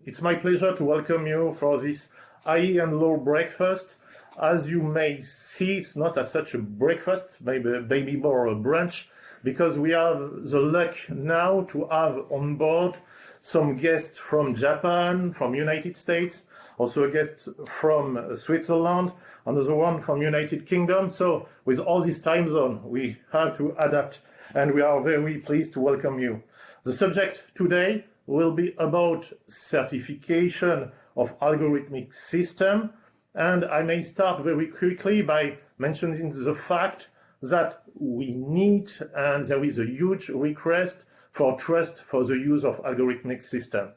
It's my pleasure to welcome you for this IE and Law breakfast. As you may see, it's not as such a breakfast, maybe more a brunch, because we have the luck now to have on board some guests from Japan, from United States, also a guest from Switzerland, another one from United Kingdom. So with all this time zone, we have to adapt, and we are very pleased to welcome you. The subject today will be about certification of algorithmic system, and I may start very quickly by mentioning the fact that we need, and there is a huge request for trust for the use of algorithmic system.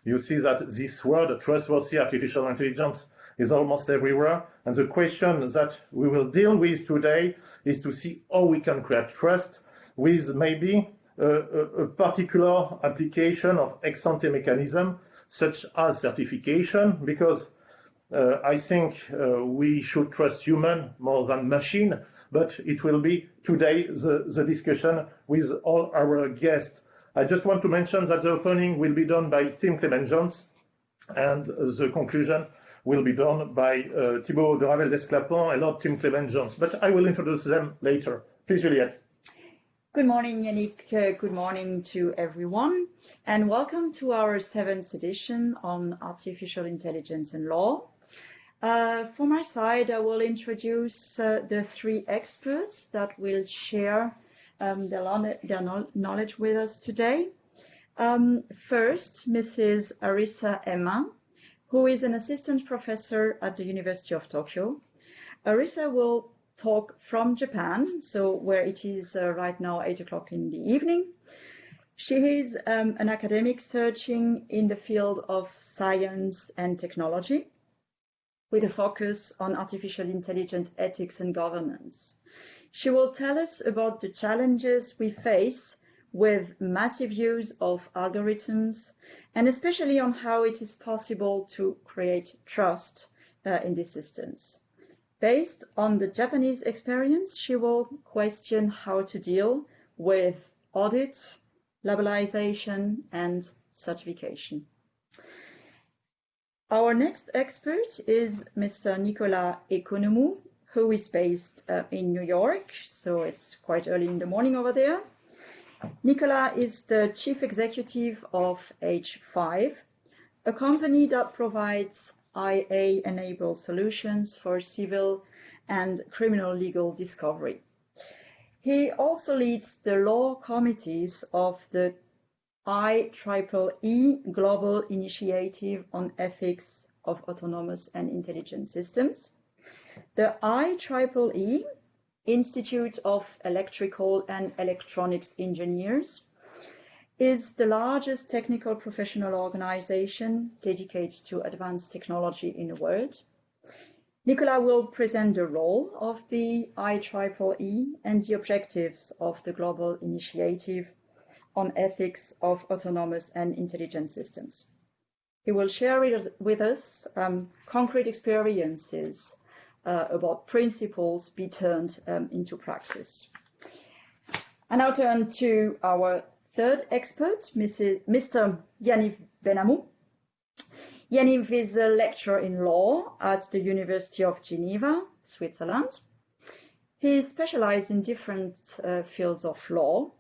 You see that this word, trustworthy artificial intelligence, is almost everywhere, and the question that we will deal with today is to see how we can create trust with maybe a particular application of ex-ante mechanism, such as certification, because I think we should trust human more than machine, but it will be today the discussion with all our guests. I just want to mention that the opening will be done by Tim Clement-Jones, and the conclusion will be done by Thibault de Ravel-Desclapon and Lord Tim Clement-Jones, but I will introduce them later. Please, Juliette. Good morning, Yannick. Good morning to everyone, and welcome to our 7th edition on artificial intelligence and law. For my side, I will introduce the 3 experts that will share their knowledge with us today. First, Mrs. Arisa Emma, who is an assistant professor at the University of Tokyo. Arisa will talk from Japan, so where it is right now 8 o'clock in the evening. She is an academic searching in the field of science and technology with a focus on artificial intelligence ethics and governance. She will tell us about the challenges we face with massive use of algorithms, and especially on how it is possible to create trust in these systems. Based on the Japanese experience, she will question how to deal with audit, labelization, and certification. Our next expert is Mr. Nicolas Economou, who is based in New York, so it's quite early in the morning over there. Nicolas is the chief executive of H5, a company that provides IA-enabled solutions for civil and criminal legal discovery. He also leads the law committees of the IEEE Global Initiative on Ethics of Autonomous and Intelligent Systems. The IEEE, Institute of Electrical and Electronics Engineers, is the largest technical professional organization dedicated to advanced technology in the world. Nicolas will present the role of the IEEE and the objectives of the Global Initiative on Ethics of Autonomous and Intelligent Systems. He will share with us concrete experiences about principles be turned into practice. I now turn to our 3rd expert, Mr. Yaniv Benamou. Yaniv is a lecturer in law at the University of Geneva, Switzerland. He is specialized in different fields of law,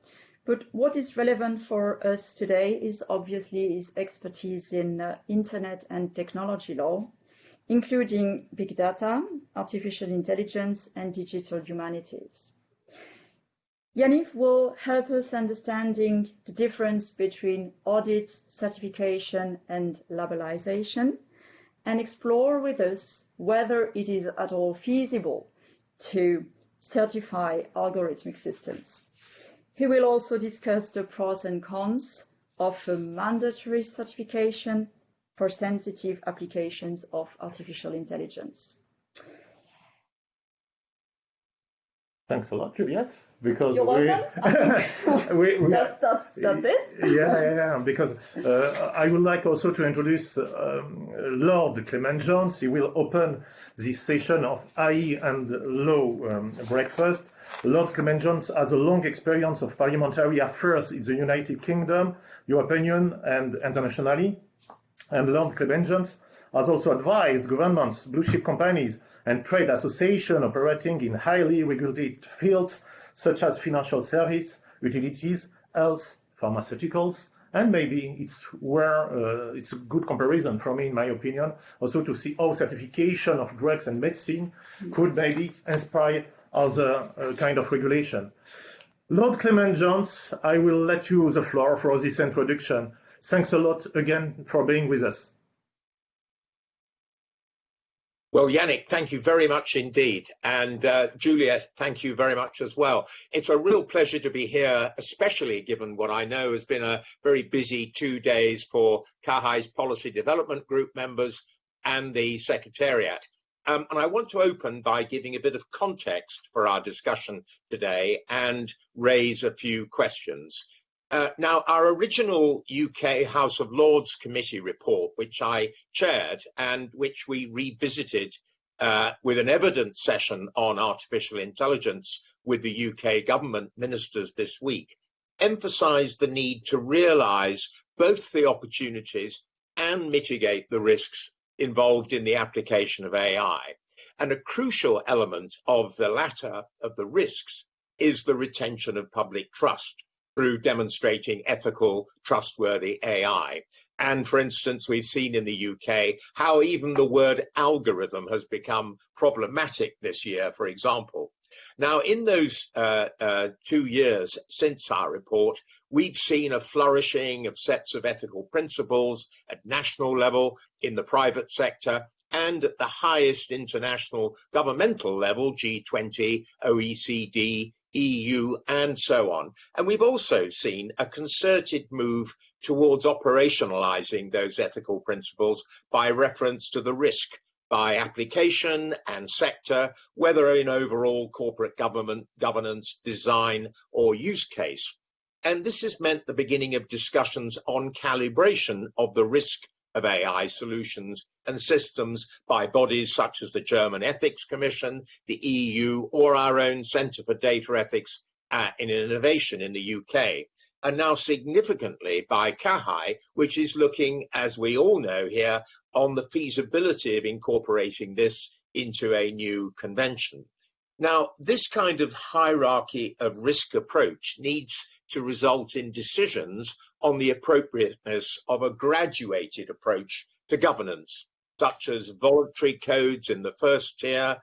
but what is relevant for us today is obviously his expertise in internet and technology law, including big data, artificial intelligence, and digital humanities. Yaniv will help us understanding the difference between audit, certification, and labelization, and explore with us whether it is at all feasible to certify algorithmic systems. He will also discuss the pros and cons of a mandatory certification for sensitive applications of artificial intelligence. Thanks a lot, Juliette. Because you're welcome. That's it. Yeah. Because I would like also to introduce Lord Clement-Jones. He will open this session of IE and Law breakfast. Lord Clement-Jones has a long experience of parliamentary affairs in the United Kingdom, European Union, and internationally. And Lord Clement-Jones has also advised governments, blue chip companies, and trade associations operating in highly regulated fields such as financial service, utilities, health, pharmaceuticals, and maybe it's a good comparison for me, in my opinion, also to see how certification of drugs and medicine could maybe inspire other kind of regulation. Lord Clement-Jones, I will let you the floor for this introduction. Thanks a lot again for being with us. Well, Yannick, thank you very much indeed. And Julia, thank you very much as well. It's a real pleasure to be here, especially given what I know has been a very busy 2 days for CAHI's Policy Development Group members and the Secretariat. And I want to open by giving a bit of context for our discussion today and raise a few questions. Now, our original UK House of Lords Committee report, which I chaired and which we revisited with an evidence session on artificial intelligence with the UK government ministers this week, emphasised the need to realise both the opportunities and mitigate the risks involved in the application of AI. And a crucial element of the latter, of the risks, is the retention of public trust through demonstrating ethical, trustworthy AI. And for instance, we've seen in the UK how even the word algorithm has become problematic this year, for example. Now, in those 2 years since our report, we've seen a flourishing of sets of ethical principles at national level, in the private sector, and at the highest international governmental level, G20, OECD, EU, and so on. And we've also seen a concerted move towards operationalizing those ethical principles by reference to the risk by application and sector, whether in overall corporate governance, design, or use case. And this has meant the beginning of discussions on calibration of the risk of AI solutions and systems by bodies such as the German Ethics Commission, the EU, or our own Centre for Data Ethics in Innovation in the UK, and now significantly by CAHI, which is looking, as we all know here, on the feasibility of incorporating this into a new convention. Now, this kind of hierarchy of risk approach needs to result in decisions on the appropriateness of a graduated approach to governance, such as voluntary codes in the first tier,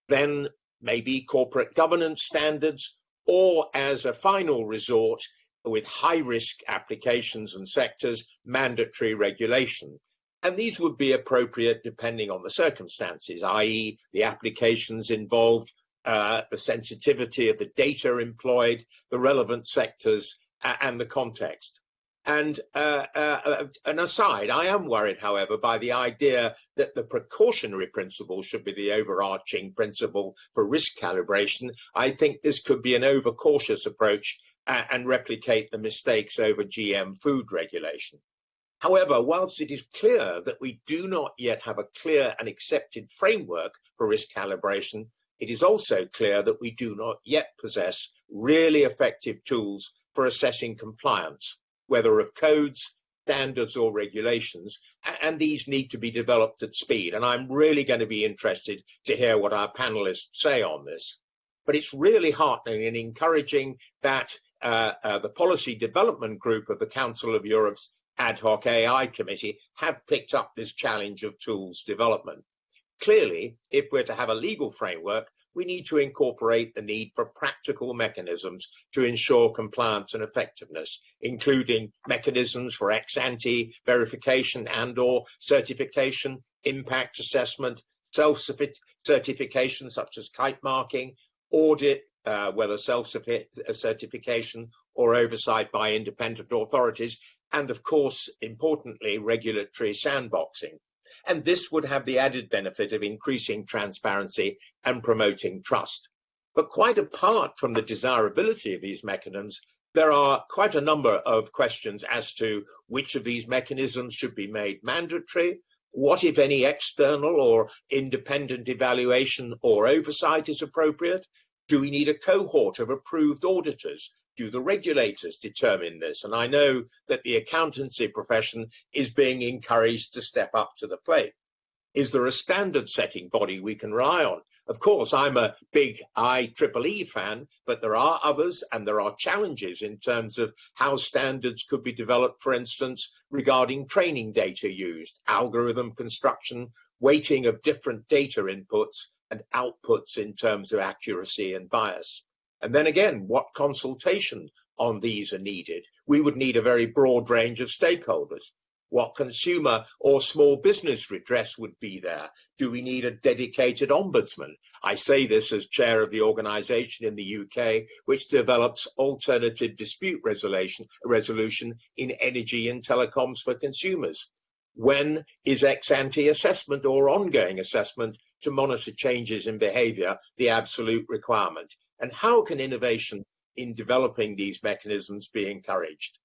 then maybe corporate governance standards, or as a final resort, with high-risk applications and sectors, mandatory regulation. And these would be appropriate depending on the circumstances, i.e. the applications involved, the sensitivity of the data employed, the relevant sectors, and the context. And an aside, I am worried, however, by the idea that the precautionary principle should be the overarching principle for risk calibration. I think this could be an overcautious approach and replicate the mistakes over GM food regulation. However, whilst it is clear that we do not yet have a clear and accepted framework for risk calibration, it is also clear that we do not yet possess really effective tools for assessing compliance, whether of codes, standards or regulations, and these need to be developed at speed. And I'm really going to be interested to hear what our panelists say on this. But it's really heartening and encouraging that the Policy Development Group of the Council of Europe's Ad Hoc AI Committee have picked up this challenge of tools development. Clearly, if we're to have a legal framework, we need to incorporate the need for practical mechanisms to ensure compliance and effectiveness, including mechanisms for ex-ante verification and/or certification, impact assessment, self-certification such as kite marking, audit, whether self-certification or oversight by independent authorities, and of course, importantly, regulatory sandboxing. And this would have the added benefit of increasing transparency and promoting trust. But quite apart from the desirability of these mechanisms, there are quite a number of questions as to which of these mechanisms should be made mandatory, what, if any, external or independent evaluation or oversight is appropriate. Do we need a cohort of approved auditors Do the regulators determine this? And I know that the accountancy profession is being encouraged to step up to the plate. Is there a standard setting body we can rely on? Of course, I'm a big IEEE fan, but there are others and there are challenges in terms of how standards could be developed, for instance, regarding training data used, algorithm construction, weighting of different data inputs and outputs in terms of accuracy and bias. And then again, what consultation on these are needed? We would need a very broad range of stakeholders. What consumer or small business redress would be there? Do we need a dedicated ombudsman? I say this as chair of the organisation in the UK, which develops alternative dispute resolution in energy and telecoms for consumers. When is ex-ante assessment or ongoing assessment to monitor changes in behaviour the absolute requirement? And how can innovation in developing these mechanisms be encouraged?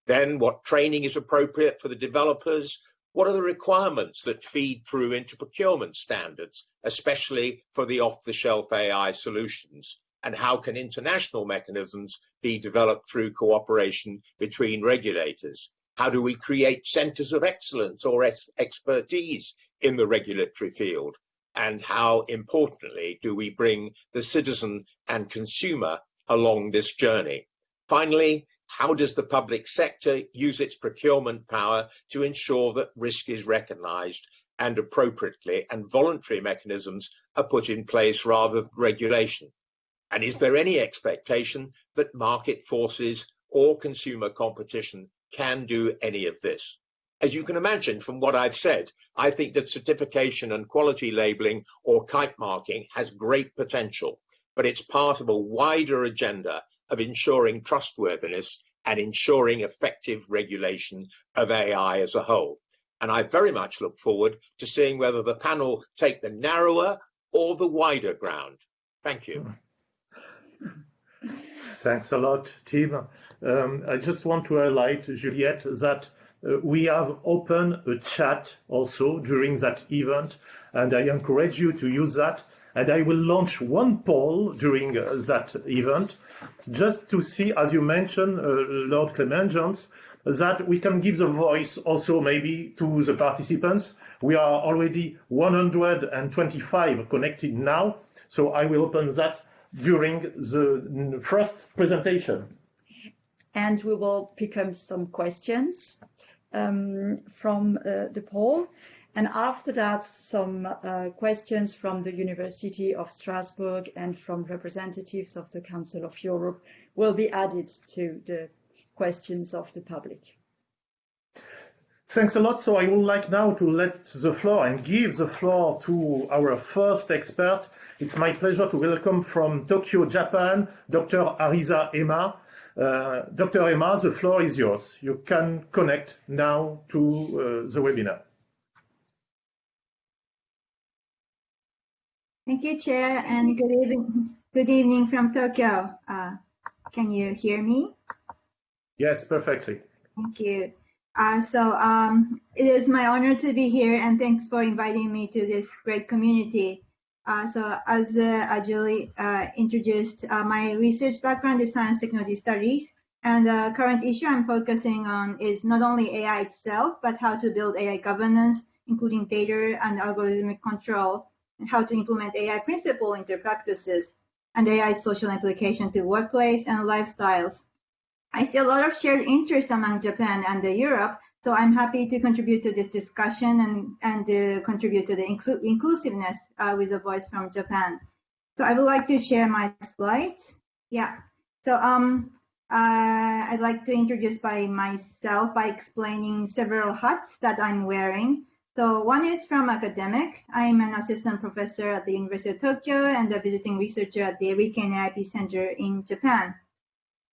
Then what training is appropriate for the developers? What are the requirements that feed through into procurement standards, especially for the off-the-shelf AI solutions? And how can international mechanisms be developed through cooperation between regulators? How do we create centres of excellence or expertise in the regulatory field? And how, importantly, do we bring the citizen and consumer along this journey? Finally, how does the public sector use its procurement power to ensure that risk is recognised and appropriately and voluntary mechanisms are put in place rather than regulation? And is there any expectation that market forces or consumer competition can do any of this? As you can imagine from what I've said, I think that certification and quality labelling or kite marking has great potential, but it's part of a wider agenda of ensuring trustworthiness and ensuring effective regulation of AI as a whole. And I very much look forward to seeing whether the panel take the narrower or the wider ground. Thank you. Thanks a lot, Tim. I just want to highlight, Juliette, that we have opened a chat also during that event, and I encourage you to use that. And I will launch one poll during that event, just to see, as you mentioned, Lord Clement-Jones, that we can give the voice also maybe to the participants. We are already 125 connected now, so I will open that during the first presentation. And we will pick up some questions from the poll. And after that, some questions from the University of Strasbourg and from representatives of the Council of Europe will be added to the questions of the public. Thanks a lot. So I would like now to let the floor and give the floor to our first expert. It's my pleasure to welcome from Tokyo, Japan, Dr. Arisa Emma. Dr. Emma, the floor is yours. You can connect now to the webinar. Thank you, Chair, and good evening from Tokyo. Can you hear me? Yes, perfectly. Thank you. It is my honor to be here, and thanks for inviting me to this great community. So as Julie introduced, my research background is science technology studies, and the current issue I'm focusing on is not only AI itself, but how to build AI governance, including data and algorithmic control, and how to implement AI principle into practices, and AI social implication to workplace and lifestyles. I see a lot of shared interest among Japan and Europe, so I'm happy to contribute to this discussion and contribute to the inclusiveness with a voice from Japan. So I would like to share my slides. Yeah. So I'd like to introduce myself by explaining several hats that I'm wearing. So one is from academic. I'm an assistant professor at the University of Tokyo and a visiting researcher at the Riken IP Center in Japan.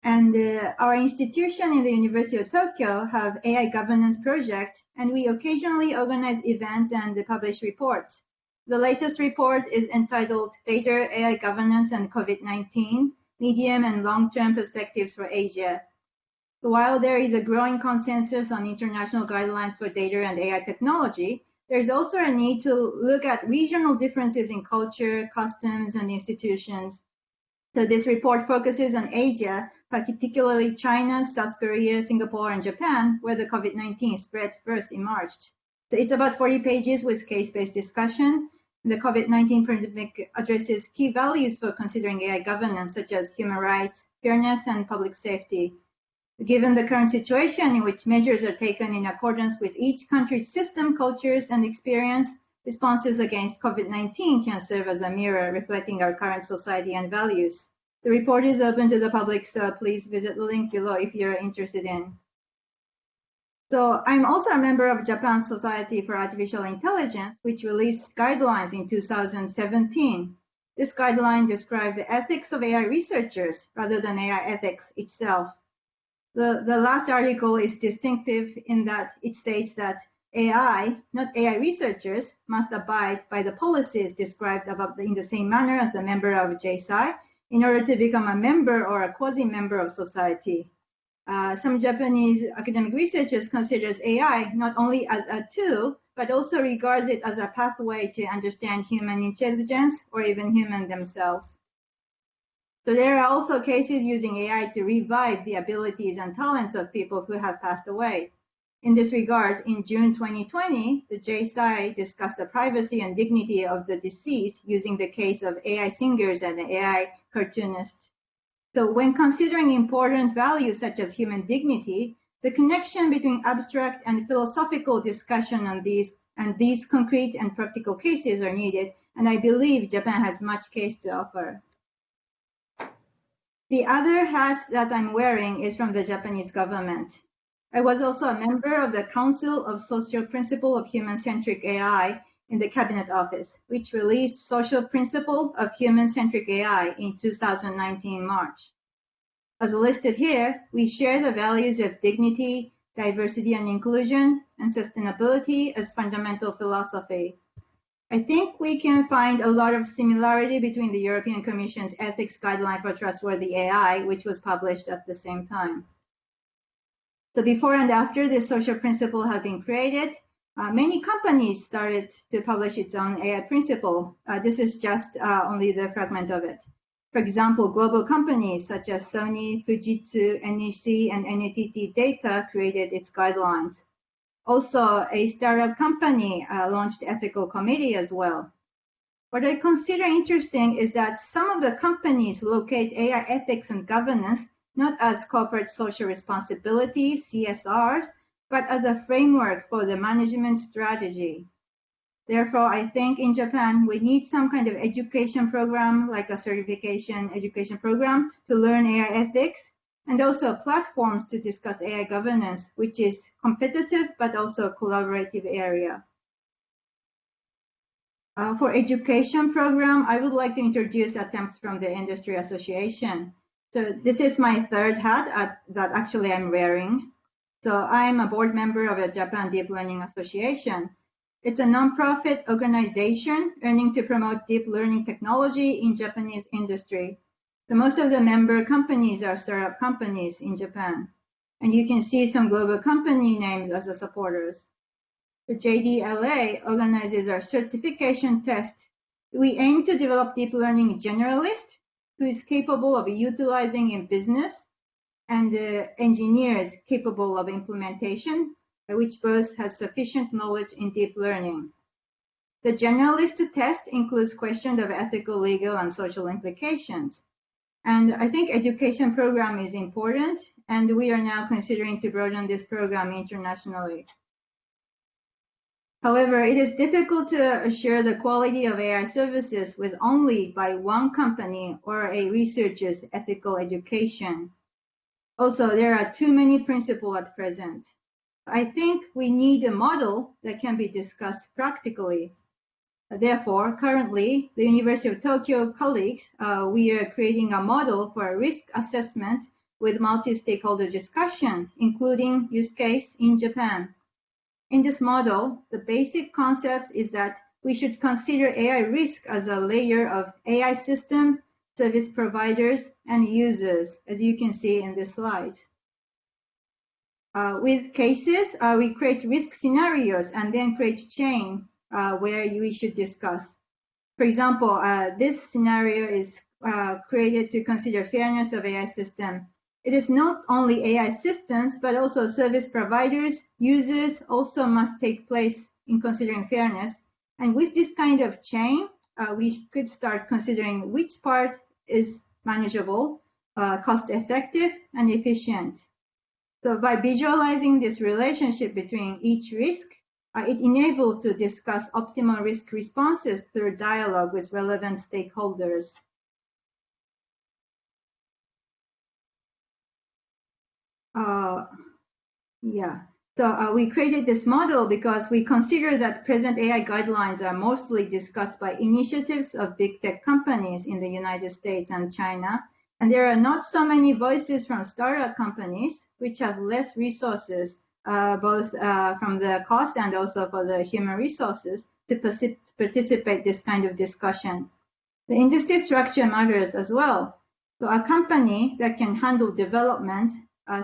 And our institution in the University of Tokyo have AI governance project, and we occasionally organize events and publish reports. The latest report is entitled Data, AI Governance and COVID-19, Medium and Long-Term Perspectives for Asia. So while there is a growing consensus on international guidelines for data and AI technology, there's also a need to look at regional differences in culture, customs, and institutions. So this report focuses on Asia, particularly China, South Korea, Singapore, and Japan, where the COVID-19 spread first emerged. So it's about 40 pages with case-based discussion. The COVID-19 pandemic addresses key values for considering AI governance, such as human rights, fairness, and public safety. Given the current situation in which measures are taken in accordance with each country's system, cultures, and experience, responses against COVID-19 can serve as a mirror reflecting our current society and values. The report is open to the public, so please visit the link below if you're interested in. So I'm also a member of Japan's Society for Artificial Intelligence, which released guidelines in 2017. This guideline described the ethics of AI researchers rather than AI ethics itself. The last article is distinctive in that it states that AI, not AI researchers, must abide by the policies described above in the same manner as a member of JSI in order to become a member or a quasi-member of society. Some Japanese academic researchers considers AI not only as a tool, but also regards it as a pathway to understand human intelligence or even human themselves. So there are also cases using AI to revive the abilities and talents of people who have passed away. In this regard, in June 2020, the JSI discussed the privacy and dignity of the deceased using the case of AI singers and AI cartoonists. So when considering important values such as human dignity, the connection between abstract and philosophical discussion on these concrete and practical cases are needed, and I believe Japan has much case to offer. The other hat that I'm wearing is from the Japanese government. I was also a member of the Council of Social Principle of Human-Centric AI in the Cabinet Office, which released Social Principle of Human-Centric AI in 2019 March. As listed here, we share the values of dignity, diversity and inclusion, and sustainability as fundamental philosophy. I think we can find a lot of similarity between the European Commission's Ethics Guideline for Trustworthy AI, which was published at the same time. So before and after this social principle had been created, many companies started to publish its own AI principle. This is just only the fragment of it. For example, global companies such as Sony, Fujitsu, NEC, and NTT Data created its guidelines. Also, a startup company launched ethical committee as well. What I consider interesting is that some of the companies locate AI ethics and governance not as corporate social responsibility, CSRs, but as a framework for the management strategy. Therefore, I think in Japan, we need some kind of education program, like a certification education program, to learn AI ethics, and also platforms to discuss AI governance, which is competitive but also a collaborative area. For education program, I would like to introduce attempts from the industry association. So this is my third hat that actually I'm wearing. So I'm a board member of the Japan Deep Learning Association. It's a nonprofit organization earning to promote deep learning technology in Japanese industry. So most of the member companies are startup companies in Japan. And you can see some global company names as the supporters. The JDLA organizes our certification test. We aim to develop deep learning generalist who is capable of utilizing in business, and engineers capable of implementation, which both has sufficient knowledge in deep learning. The generalist test includes questions of ethical, legal, and social implications. And I think education program is important, and we are now considering to broaden this program internationally. However, it is difficult to assure the quality of AI services with only by one company or a researcher's ethical education. Also, there are too many principles at present. I think we need a model that can be discussed practically. Therefore, currently, the University of Tokyo colleagues, we are creating a model for a risk assessment with multi-stakeholder discussion, including use case in Japan. In this model, the basic concept is that we should consider AI risk as a layer of AI system, service providers, and users, as you can see in this slide. With cases, we create risk scenarios and then create chain where we should discuss. For example, this scenario is created to consider fairness of AI system. it is not only AI systems, but also service providers, users also must take place in considering fairness. And with this kind of chain, we could start considering which part is manageable, cost-effective, and efficient. So by visualizing this relationship between each risk, it enables to discuss optimal risk responses through dialogue with relevant stakeholders. So we created this model because we consider that present AI guidelines are mostly discussed by initiatives of big tech companies in the United States and China. And there are not so many voices from startup companies, which have less resources, both from the cost and also for the human resources, to participate this kind of discussion. The industry structure matters as well. So a company that can handle development,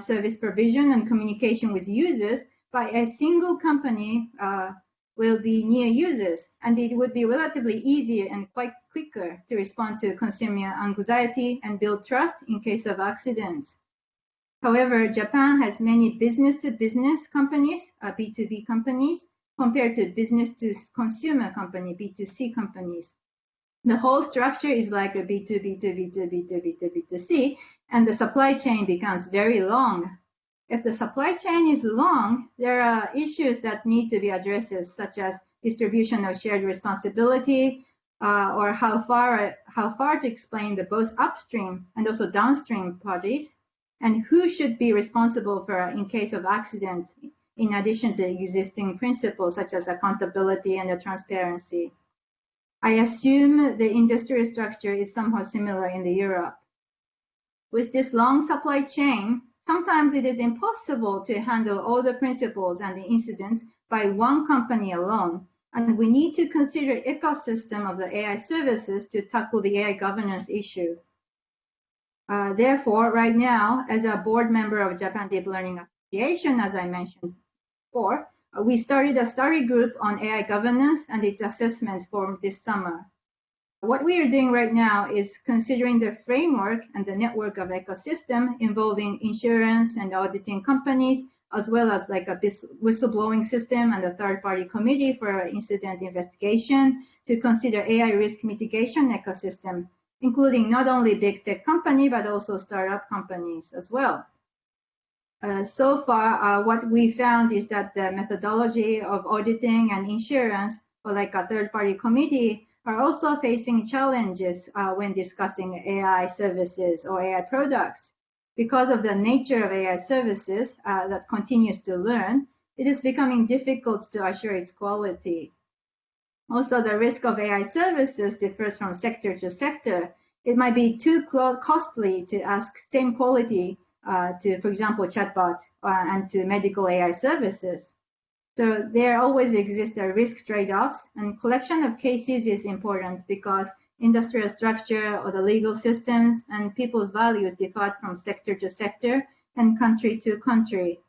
service provision, and communication with users by a single company will be near users, and it would be relatively easier and quite quicker to respond to consumer anxiety and build trust in case of accidents. However, Japan has many business-to-business companies, B2B companies, compared to business-to-consumer company, B2C companies. The whole structure is like a B2B to B2B to B2B to B2C, and the supply chain becomes very long. If the supply chain is long, there are issues that need to be addressed, such as distribution of shared responsibility, or how far to explain the both upstream and also downstream parties, and who should be responsible for in case of accidents, in addition to existing principles such as accountability and transparency. I assume the industrial structure is somewhat similar in Europe. With this long supply chain, sometimes it is impossible to handle all the principles and the incidents by one company alone, and we need to consider ecosystem of the AI services to tackle the AI governance issue. Therefore, right now, as a board member of Japan Deep Learning Association, as I mentioned before, we started a study group on AI governance and its assessment for this summer. What we are doing right now is considering the framework and the network of ecosystem involving insurance and auditing companies, as well as like a whistleblowing system and a third-party committee for incident investigation to consider AI risk mitigation ecosystem, including not only big tech company, but also startup companies as well. So far, what we found is that the methodology of auditing and insurance, or like a third-party committee, are also facing challenges when discussing AI services or AI products. Because of the nature of AI services that continues to learn, it is becoming difficult to assure its quality. Also, the risk of AI services differs from sector to sector. It might be too costly to ask same quality to, for example, chatbot and to medical AI services. So there always exists a risk trade-offs, and collection of cases is important because industrial structure or the legal systems and people's values differ from sector to sector and country to country.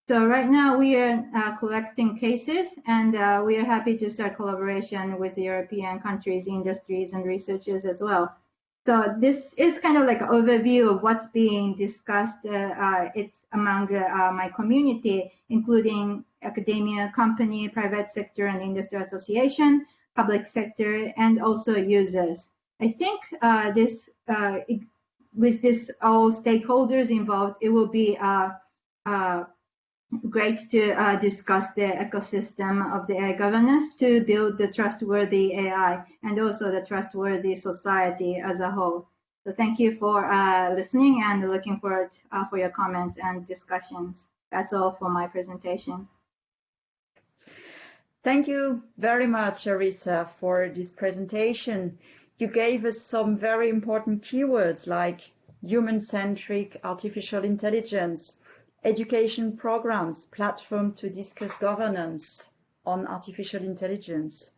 So right now we are collecting cases, and we are happy to start collaboration with the European countries, industries, and researchers as well. So this is kind of like an overview of what's being discussed. It's among my community, including academia, company, private sector, and industry association, public sector, and also users. I think with this all stakeholders involved, it will be great to discuss the ecosystem of the AI governance to build the trustworthy AI and also the trustworthy society as a whole. So thank you for listening, and looking forward for your comments and discussions. That's all for my presentation. Thank you very much, Arisa, for this presentation. You gave us some very important keywords like human-centric artificial intelligence, education programs, platform to discuss governance on artificial intelligence.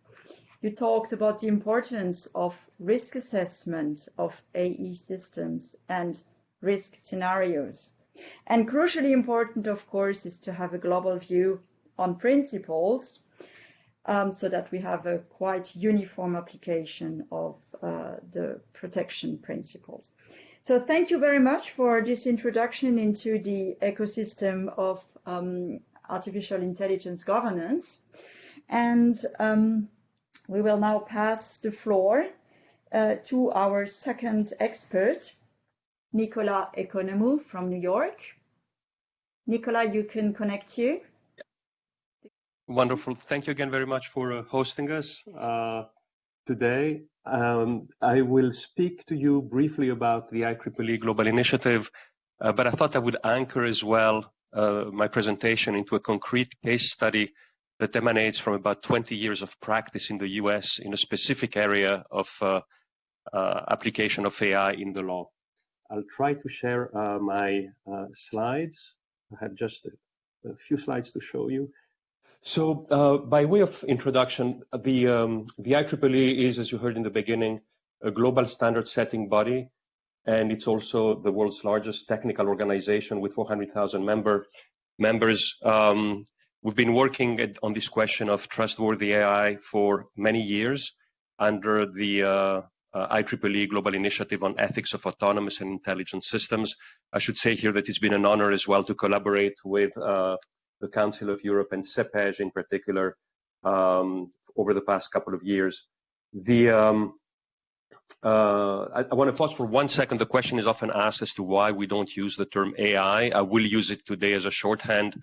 You talked about the importance of risk assessment of AI systems and risk scenarios. And crucially important, of course, is to have a global view on principles so that we have a quite uniform application of the protection principles. So thank you very much for this introduction into the ecosystem of artificial intelligence governance. And we will now pass the floor to our second expert, Nicolas Economou from New York. Nicolas, you can connect you. Wonderful. Thank you again very much for hosting us today. I will speak to you briefly about the IEEE Global Initiative, but I thought I would anchor as well my presentation into a concrete case study that emanates from about 20 years of practice in the US in a specific area of application of AI in the law. I'll try to share my slides. I have just a few slides to show you. So by way of introduction, the IEEE is, as you heard in the beginning, a global standard setting body, and it's also the world's largest technical organization with 400,000 members. We've been working on this question of trustworthy AI for many years under the IEEE Global Initiative on Ethics of Autonomous and Intelligent Systems. I should say here that it's been an honor as well to collaborate with the Council of Europe and CEPEJ in particular over the past couple of years. I want to pause for 1 second. The question is often asked as to why we don't use the term AI. I will use it today as a shorthand,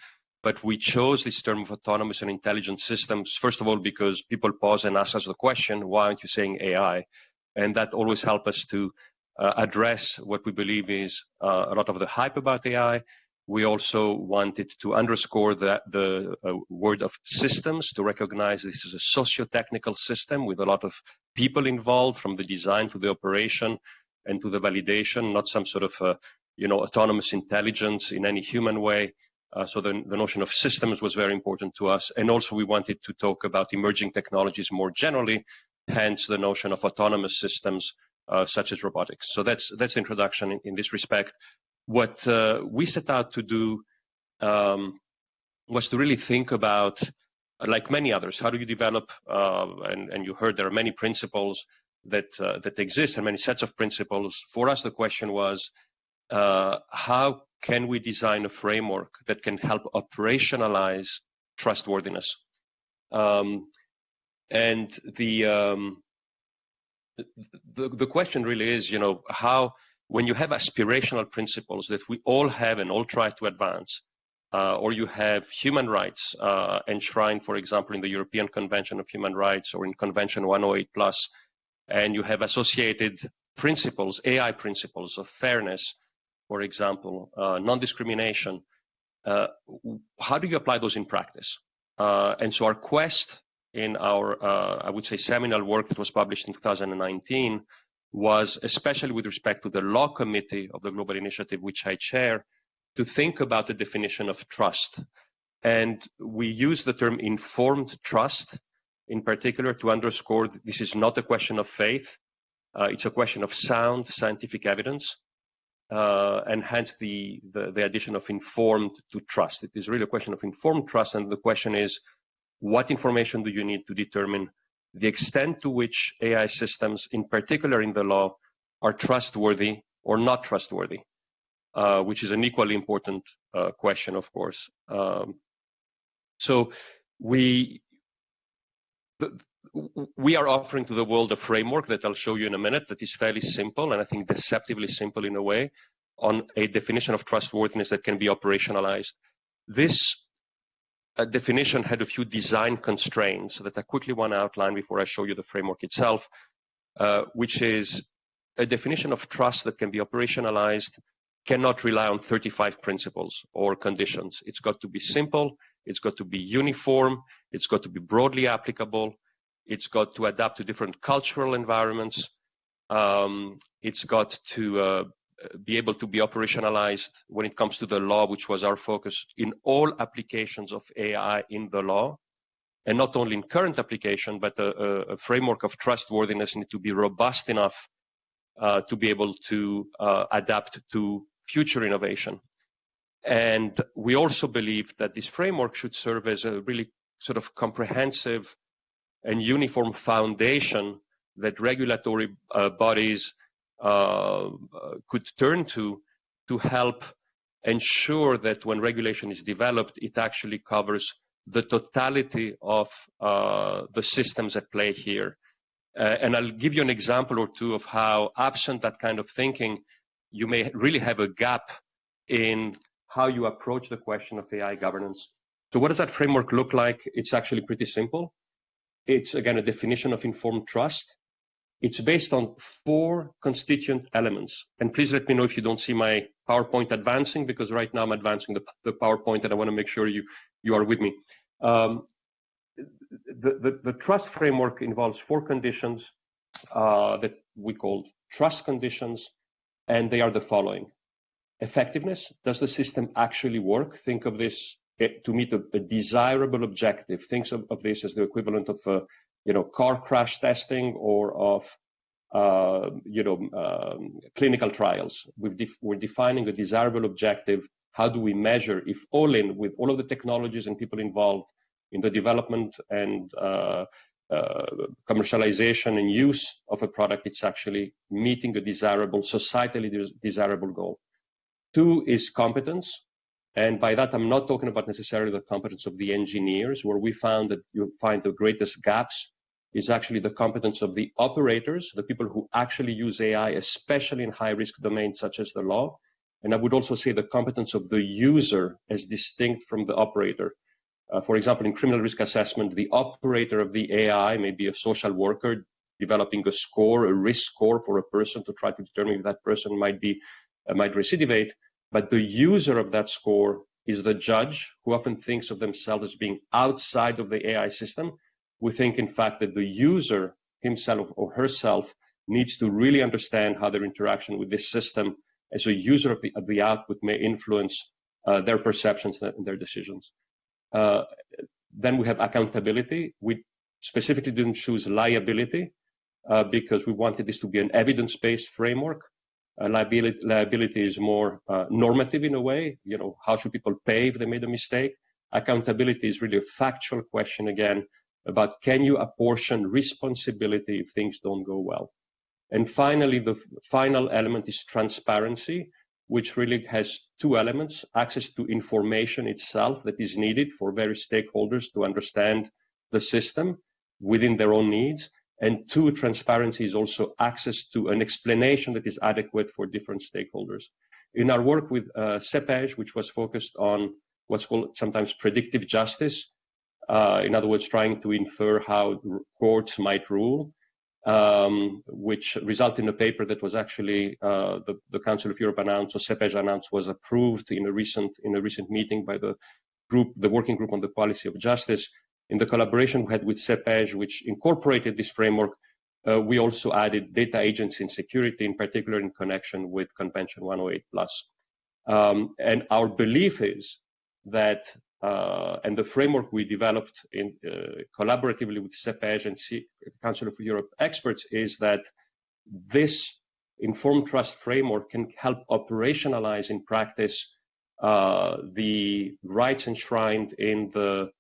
but we chose this term of autonomous and intelligent systems, first of all, because people pause and ask us the question, why aren't you saying AI? And that always helps us to address what we believe is a lot of the hype about AI. We also wanted to underscore the word of systems, to recognize this is a socio-technical system with a lot of people involved, from the design to the operation and to the validation, not some sort of autonomous intelligence in any human way. So the notion of systems was very important to us. And also we wanted to talk about emerging technologies more generally, hence the notion of autonomous systems such as robotics. So that's the introduction in this respect. What we set out to do was to really think about, like many others, how do you develop, and you heard there are many principles that exist and many sets of principles. For us, the question was, how can we design a framework that can help operationalize trustworthiness? And the question really is, how, when you have aspirational principles that we all have and all try to advance, or you have human rights enshrined, for example, in the European Convention of Human Rights or in Convention 108+, and you have associated principles, AI principles of fairness, for example, non-discrimination, how do you apply those in practice? And so our quest in our, I would say, seminal work that was published in 2019 was, especially with respect to the Law Committee of the Global Initiative, which I chair, to think about the definition of trust. And we use the term informed trust, in particular, to underscore that this is not a question of faith. It's a question of sound scientific evidence, and hence the addition of informed to trust. It is really a question of informed trust, and the question is, what information do you need to determine the extent to which AI systems, in particular in the law, are trustworthy or not trustworthy, which is an equally important question, of course. So we are offering to the world a framework that I'll show you in a minute that is fairly simple, and I think deceptively simple in a way, on a definition of trustworthiness that can be operationalized. This definition had a few design constraints that I quickly want to outline before I show you the framework itself, which is a definition of trust that can be operationalized cannot rely on 35 principles or conditions. It's got to be simple, it's got to be uniform, it's got to be broadly applicable, it's got to adapt to different cultural environments, it's got to be able to be operationalized when it comes to the law, which was our focus in all applications of AI in the law, and not only in current application, but a framework of trustworthiness need to be robust enough to be able to adapt to future innovation. And we also believe that this framework should serve as a really sort of comprehensive and uniform foundation that regulatory bodies could turn to help ensure that when regulation is developed, it actually covers the totality of the systems at play here. And I'll give you an example or two of how, absent that kind of thinking, you may really have a gap in how you approach the question of AI governance. So what does that framework look like? It's actually pretty simple. It's, again, a definition of informed trust. It's based on 4 constituent elements. And please let me know if you don't see my PowerPoint advancing, because right now I'm advancing the PowerPoint and I want to make sure you are with me. The trust framework involves 4 conditions that we call trust conditions, and they are the following. Effectiveness, does the system actually work? Think of this to meet a desirable objective. Think of this as the equivalent of car crash testing or of clinical trials. We're defining a desirable objective. How do we measure if with all of the technologies and people involved in the development and commercialization and use of a product, it's actually meeting a societally desirable goal. 2 is competence. And by that, I'm not talking about necessarily the competence of the engineers. Where we found that you find the greatest gaps is actually the competence of the operators, the people who actually use AI, especially in high-risk domains such as the law. And I would also say the competence of the user as distinct from the operator. For example, in criminal risk assessment, the operator of the AI may be a social worker developing a score, a risk score for a person to try to determine if that person might recidivate. But the user of that score is the judge, who often thinks of themselves as being outside of the AI system. We think, in fact, that the user himself or herself needs to really understand how their interaction with this system as a user of the output may influence their perceptions and their decisions. Then we have accountability. We specifically didn't choose liability because we wanted this to be an evidence-based framework. Liability is more normative in a way. How should people pay if they made a mistake? Accountability is really a factual question, again, about can you apportion responsibility if things don't go well? And finally, the final element is transparency, which really has 2 elements: access to information itself that is needed for various stakeholders to understand the system within their own needs. And 2, transparency is also access to an explanation that is adequate for different stakeholders. In our work with CEPEJ, which was focused on what's called sometimes predictive justice, in other words, trying to infer how courts might rule, which resulted in a paper that was actually the Council of Europe announced, or CEPEJ announced, was approved in a recent meeting by the working group on the policy of justice. In the collaboration we had with CEPEJ, which incorporated this framework, we also added data agency and security, in particular in connection with Convention 108+. And our belief is that, and the framework we developed collaboratively with CEPEJ and Council of Europe experts, is that this informed trust framework can help operationalize in practice the rights enshrined in the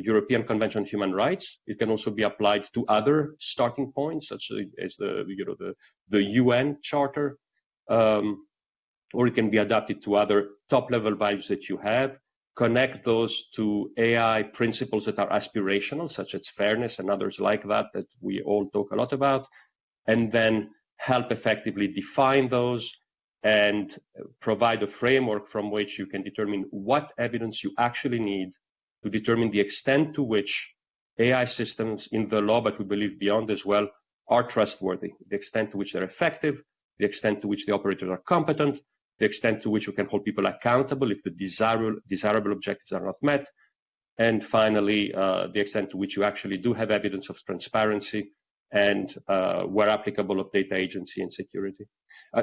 European Convention on Human Rights. It can also be applied to other starting points, such as the UN Charter, or it can be adapted to other top-level values that you have. Connect those to AI principles that are aspirational, such as fairness and others like that we all talk a lot about, and then help effectively define those and provide a framework from which you can determine what evidence you actually need to determine the extent to which AI systems in the law, but we believe beyond as well, are trustworthy, the extent to which they're effective, the extent to which the operators are competent, the extent to which we can hold people accountable if the desirable objectives are not met, and finally, the extent to which you actually do have evidence of transparency and, where applicable, of data agency and security.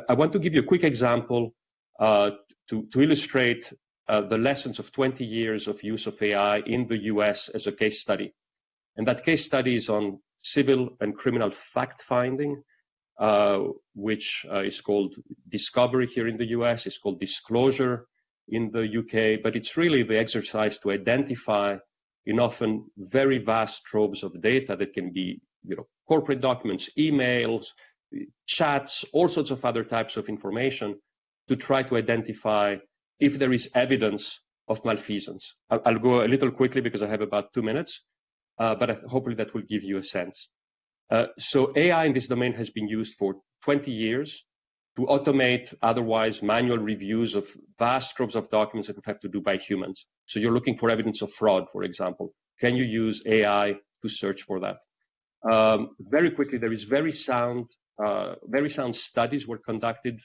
I want to give you a quick example to illustrate the lessons of 20 years of use of AI in the US as a case study. And that case study is on civil and criminal fact-finding, which is called discovery here in the US, it's called disclosure in the UK, but it's really the exercise to identify in often very vast troves of data that can be, corporate documents, emails, chats, all sorts of other types of information to try to identify if there is evidence of malfeasance. I'll go a little quickly because I have about 2 minutes, but hopefully that will give you a sense. So AI in this domain has been used for 20 years to automate otherwise manual reviews of vast troves of documents that would have to do by humans. So you're looking for evidence of fraud, for example. Can you use AI to search for that? Very quickly, there is very sound studies were conducted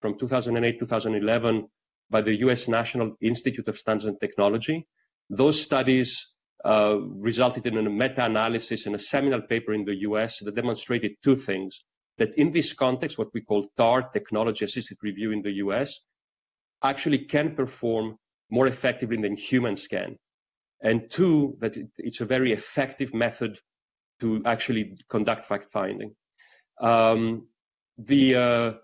from 2008, 2011 by the US National Institute of Standards and Technology. Those studies resulted in a meta-analysis in a seminal paper in the US that demonstrated two things. That in this context, what we call TAR, Technology-Assisted Review in the US, actually can perform more effectively than humans can. And two, that it's a very effective method to actually conduct fact-finding. This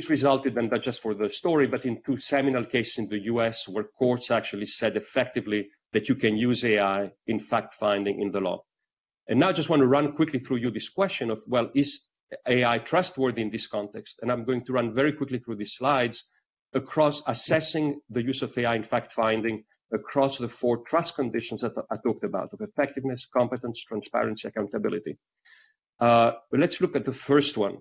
resulted, and not just for the story, but in two seminal cases in the US where courts actually said effectively that you can use AI in fact-finding in the law. And now I just want to run quickly through you this question of, well, is AI trustworthy in this context? And I'm going to run very quickly through these slides across assessing the use of AI in fact-finding across the 4 trust conditions that I talked about, of effectiveness, competence, transparency, accountability. But let's look at the first one.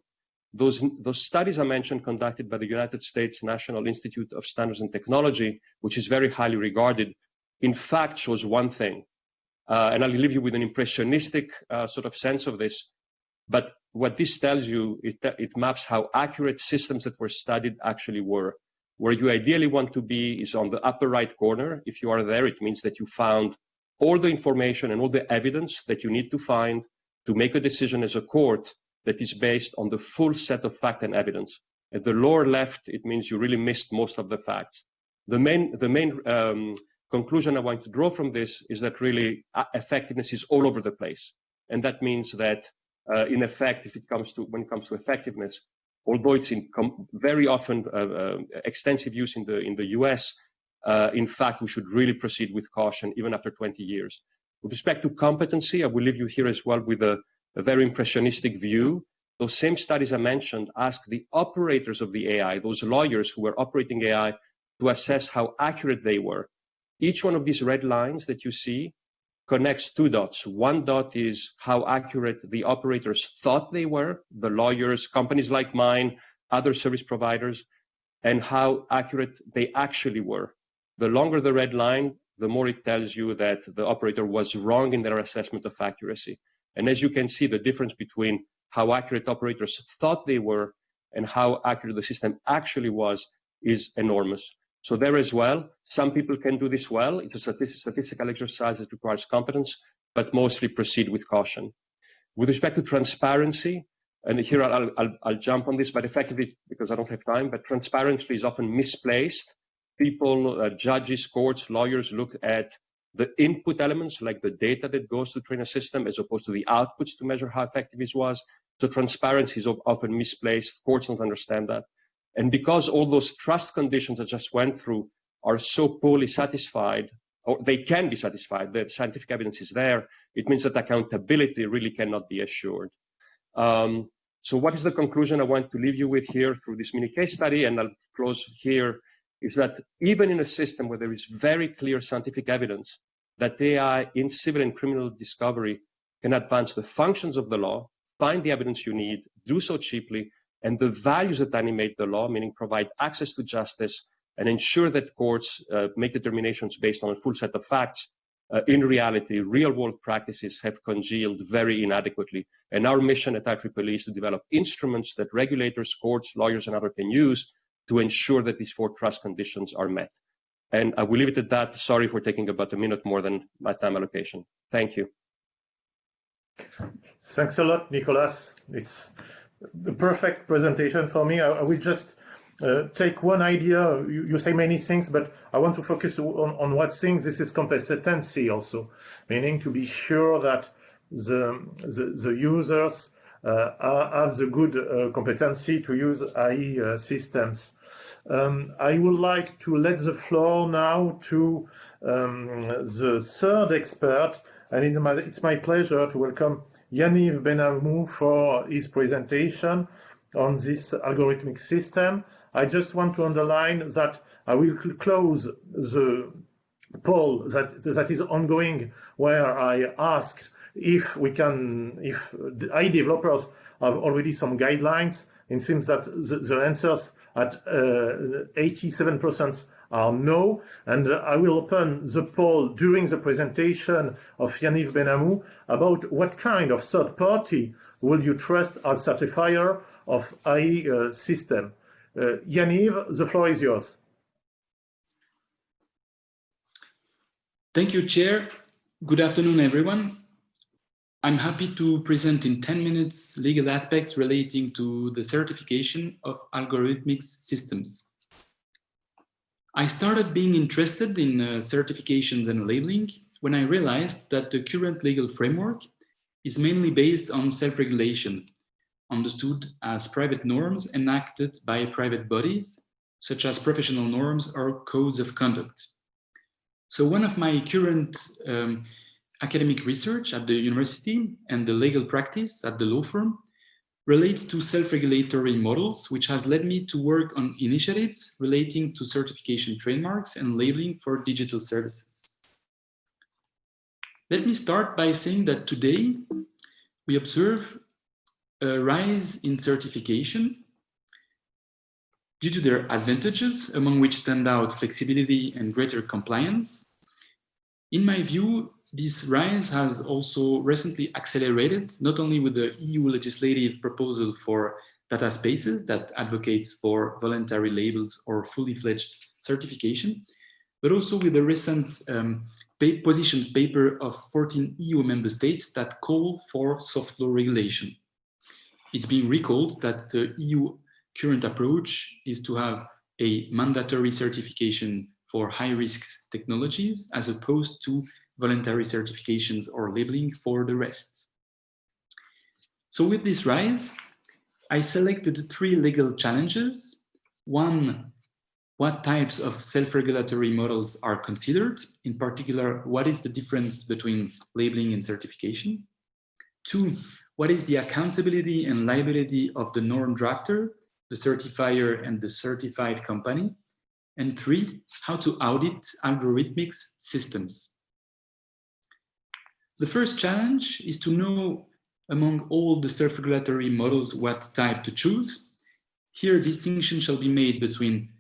Those studies I mentioned conducted by the United States National Institute of Standards and Technology, which is very highly regarded, in fact shows one thing. And I'll leave you with an impressionistic sort of sense of this. But what this tells you, it maps how accurate systems that were studied actually were. Where you ideally want to be is on the upper right corner. If you are there, it means that you found all the information and all the evidence that you need to find to make a decision as a court that is based on the full set of fact and evidence. At the lower left, it means you really missed most of the facts. The main conclusion I want to draw from this is that really effectiveness is all over the place. And that means that in effect, when it comes to effectiveness, although it's in very often extensive use in the US, in fact, we should really proceed with caution even after 20 years. With respect to competency, I will leave you here as well with a very impressionistic view. Those same studies I mentioned ask the operators of the AI, those lawyers who were operating AI, to assess how accurate they were. Each one of these red lines that you see connects 2 dots. One dot is how accurate the operators thought they were, the lawyers, companies like mine, other service providers, and how accurate they actually were. The longer the red line, the more it tells you that the operator was wrong in their assessment of accuracy. And as you can see, the difference between how accurate operators thought they were and how accurate the system actually was is enormous. So there as well, some people can do this well. It's a statistical exercise that requires competence, but mostly proceed with caution. With respect to transparency, and here I'll jump on this, but effectively, because I don't have time, but transparency is often misplaced. People, judges, courts, lawyers look at the input elements, like the data that goes to train a system, as opposed to the outputs to measure how effective it was. So transparency is often misplaced. Courts don't understand that. And because all those trust conditions I just went through are so poorly satisfied, or they can be satisfied, the scientific evidence is there, it means that accountability really cannot be assured. So what is the conclusion I want to leave you with here through this mini case study, and I'll close here, is that even in a system where there is very clear scientific evidence that AI in civil and criminal discovery can advance the functions of the law, find the evidence you need, do so cheaply, and the values that animate the law, meaning provide access to justice and ensure that courts make determinations based on a full set of facts, in reality, real-world practices have congealed very inadequately. And our mission at IEEE is to develop instruments that regulators, courts, lawyers, and others can use to ensure that these 4 trust conditions are met. And I will leave it at that. Sorry for taking about a minute more than my time allocation. Thank you. Thanks a lot, Nicolas. It's the perfect presentation for me. I will just take one idea. You say many things, but I want to focus on what things. This is competency also, meaning to be sure that the users have the good competency to use AI systems. I would like to let the floor now to the third expert, and it's my pleasure to welcome Yaniv Benamou for his presentation on this algorithmic system. I just want to underline that I will close the poll that is ongoing, where I asked if the IE developers have already some guidelines. It seems that the answers at 87% are no, and I will open the poll during the presentation of Yaniv Benamou about what kind of third party will you trust as certifier of IE system. Yaniv, the floor is yours. Thank you, Chair. Good afternoon, everyone. I'm happy to present in 10 minutes legal aspects relating to the certification of algorithmic systems. I started being interested in certifications and labeling when I realized that the current legal framework is mainly based on self-regulation, understood as private norms enacted by private bodies, such as professional norms or codes of conduct. So one of my current academic research at the university and the legal practice at the law firm relates to self-regulatory models, which has led me to work on initiatives relating to certification trademarks and labeling for digital services. Let me start by saying that today we observe a rise in certification due to their advantages, among which stand out flexibility and greater compliance. In my view, this rise has also recently accelerated, not only with the EU legislative proposal for data spaces that advocates for voluntary labels or fully fledged certification, but also with the recent positions paper of 14 EU member states that call for soft law regulation. It's being recalled that the EU current approach is to have a mandatory certification for high-risk technologies as opposed to voluntary certifications or labeling for the rest. So with this rise, I selected 3 legal challenges. 1, what types of self-regulatory models are considered? In particular, what is the difference between labeling and certification? 2, what is the accountability and liability of the norm drafter, the certifier, and the certified company? And 3, how to audit algorithmic systems. The first challenge is to know among all the self-regulatory models what type to choose. Here, distinction shall be made between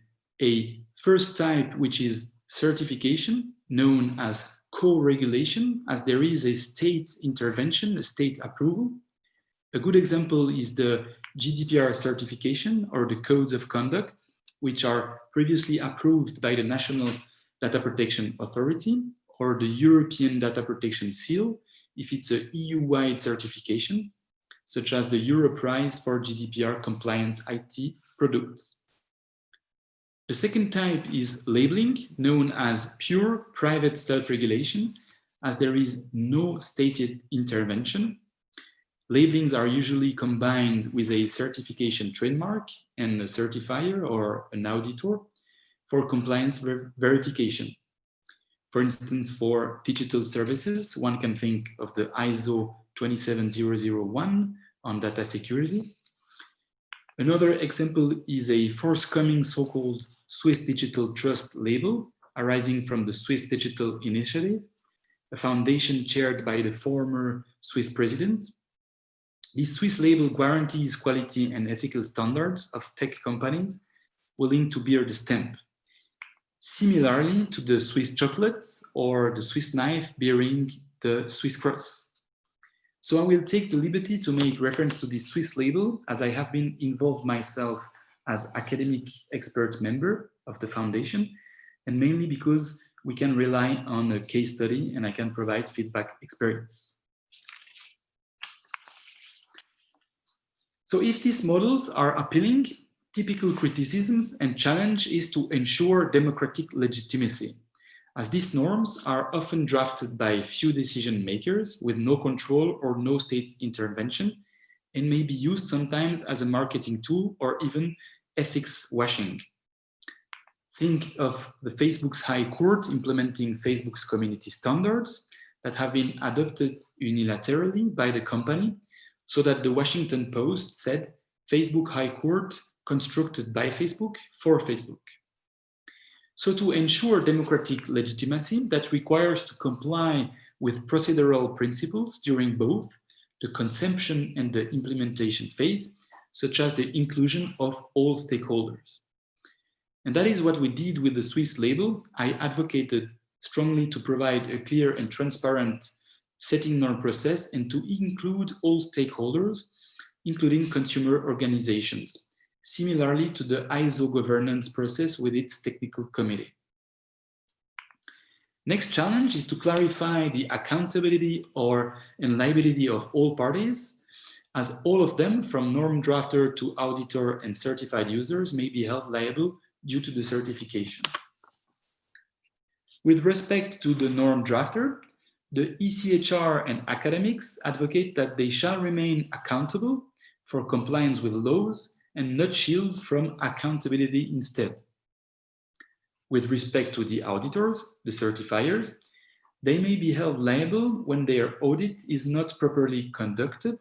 a first type, which is certification, known as co-regulation, as there is a state intervention, a state approval. A good example is the GDPR certification or the codes of conduct, which are previously approved by the National Data Protection Authority, or the European Data Protection Seal, if it's a EU-wide certification, such as the Euro Prize for GDPR compliant IT products. The second type is labeling, known as pure private self-regulation, as there is no stated intervention. Labelings are usually combined with a certification trademark and a certifier or an auditor for compliance verification. For instance, for digital services, one can think of the ISO 27001 on data security. Another example is a forthcoming so-called Swiss Digital Trust label arising from the Swiss Digital Initiative, a foundation chaired by the former Swiss president. This Swiss label guarantees quality and ethical standards of tech companies willing to bear the stamp, similarly to the Swiss chocolates or the Swiss knife bearing the Swiss cross. So I will take the liberty to make reference to this Swiss label, as I have been involved myself as academic expert member of the foundation, and mainly because we can rely on a case study and I can provide feedback experience. So if these models are appealing, typical criticisms and challenge is to ensure democratic legitimacy, as these norms are often drafted by few decision makers with no control or no state intervention, and may be used sometimes as a marketing tool or even ethics washing. think of the Facebook's High Court implementing Facebook's community standards that have been adopted unilaterally by the company, so that the Washington Post said Facebook High Court constructed by Facebook for Facebook. So to ensure democratic legitimacy, that requires to comply with procedural principles during both the conception and the implementation phase, such as the inclusion of all stakeholders. And that is what we did with the Swiss label. I advocated strongly to provide a clear and transparent setting norm process and to include all stakeholders, including consumer organizations, similarly to the ISO governance process with its technical committee. Next challenge is to clarify the accountability and liability of all parties, as all of them, from norm drafter to auditor and certified users, may be held liable due to the certification. With respect to the norm drafter, the ECHR and academics advocate that they shall remain accountable for compliance with laws and not shield from accountability instead. With respect to the auditors, the certifiers, they may be held liable when their audit is not properly conducted.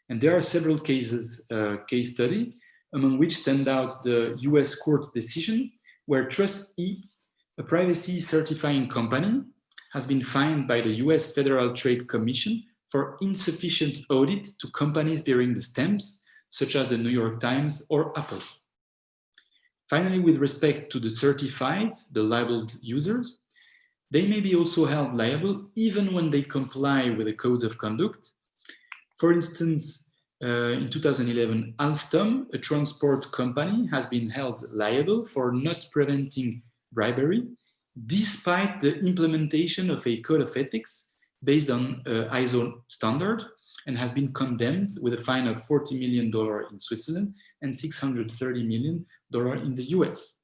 And there are several cases, case study, among which stand out the US court decision where Trust E, a privacy certifying company, has been fined by the US Federal Trade Commission for insufficient audit to companies bearing the stamps, such as the New York Times or Apple. Finally, with respect to the certified, the labeled users, they may be also held liable even when they comply with the codes of conduct. For instance, in 2011, Alstom, a transport company, has been held liable for not preventing bribery, despite the implementation of a code of ethics based on ISO standard, and has been condemned with a fine of $40 million in Switzerland and $630 million in the US.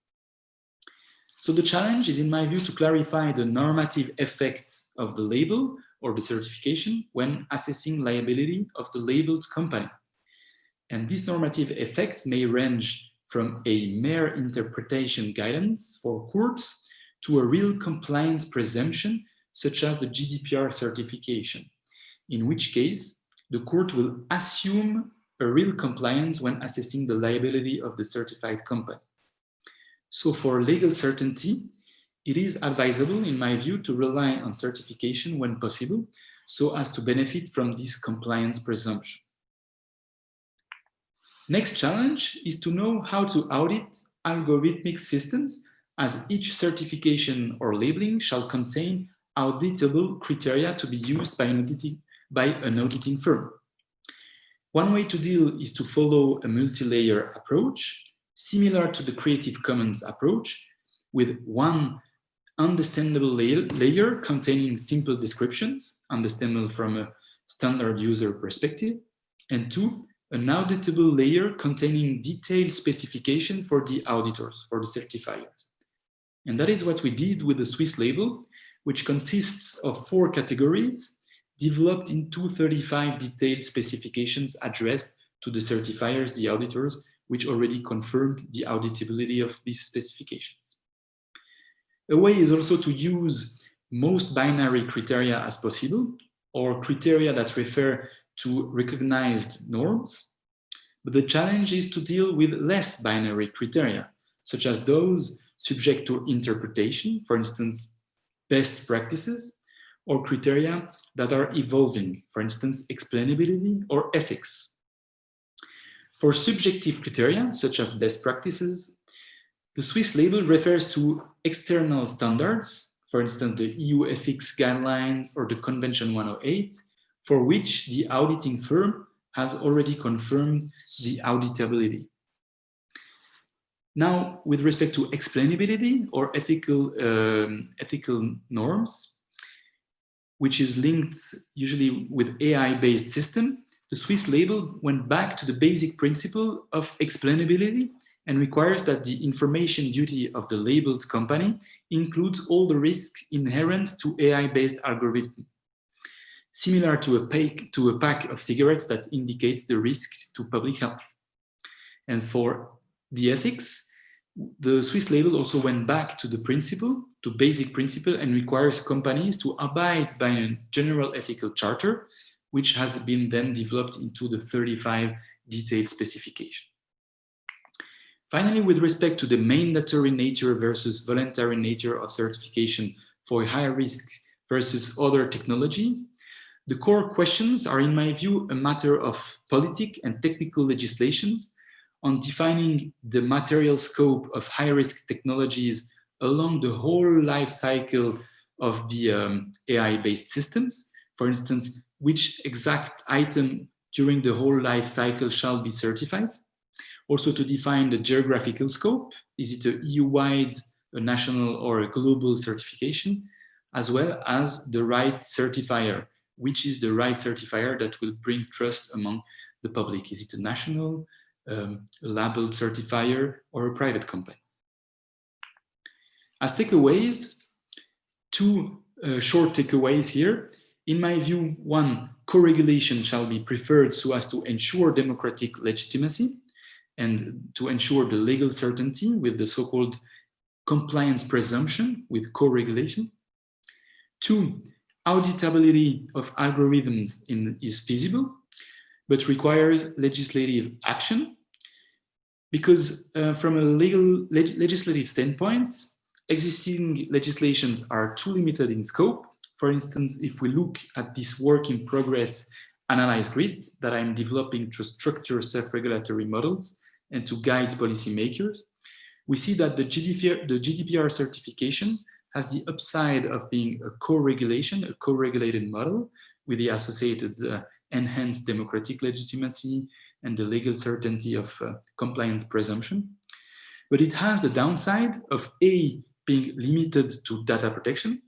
So the challenge is, in my view, to clarify the normative effects of the label or the certification when assessing liability of the labeled company. And these normative effects may range from a mere interpretation guidance for courts to a real compliance presumption, such as the GDPR certification, in which case the court will assume a real compliance when assessing the liability of the certified company. So for legal certainty, it is advisable, in my view, to rely on certification when possible, so as to benefit from this compliance presumption. Next challenge is to know how to audit algorithmic systems, as each certification or labeling shall contain auditable criteria to be used by an auditing firm. One way to deal is to follow a multi-layer approach, similar to the Creative Commons approach, with one understandable layer containing simple descriptions, understandable from a standard user perspective, and two, an auditable layer containing detailed specification for the auditors, for the certifiers. And that is what we did with the Swiss label, which consists of 4 categories developed in 235 detailed specifications addressed to the certifiers, the auditors, which already confirmed the auditability of these specifications. A way is also to use most binary criteria as possible, or criteria that refer to recognized norms. But the challenge is to deal with less binary criteria, such as those subject to interpretation, for instance, best practices, or criteria that are evolving, for instance, explainability or ethics. For subjective criteria, such as best practices, the Swiss label refers to external standards, for instance, the EU ethics guidelines or the Convention 108, for which the auditing firm has already confirmed the auditability. Now, with respect to explainability or ethical norms, which is linked usually with AI-based system, the Swiss label went back to the basic principle of explainability and requires that the information duty of the labeled company includes all the risks inherent to AI-based algorithms, similar to a pack of cigarettes that indicates the risk to public health. And for the ethics, The Swiss label also went back to the principle, to basic principle, and requires companies to abide by a general ethical charter, which has been then developed into the 35 detailed specification. Finally, with respect to the mandatory nature versus voluntary nature of certification for high risk versus other technologies, the core questions are, in my view, a matter of politic and technical legislations on defining the material scope of high-risk technologies along the whole life cycle of the AI-based systems. For instance, which exact item during the whole life cycle shall be certified. Also to define the geographical scope. Is it a EU-wide, a national, or a global certification? As well as the right certifier. Which is the right certifier that will bring trust among the public? Is it a national, a labeled certifier, or a private company? As takeaways, two short takeaways here. In my view, one, co-regulation shall be preferred so as to ensure democratic legitimacy and to ensure the legal certainty with the so-called compliance presumption with co-regulation. Two, auditability of algorithms is feasible, but requires legislative action because from a legislative standpoint, existing legislations are too limited in scope. For instance, if we look at this work in progress analyze grid that I'm developing to structure self-regulatory models and to guide policymakers, we see that the GDPR certification has the upside of being a co-regulation, a co-regulated model with the associated enhanced democratic legitimacy and the legal certainty of compliance presumption. But it has the downside of A, being limited to data protection,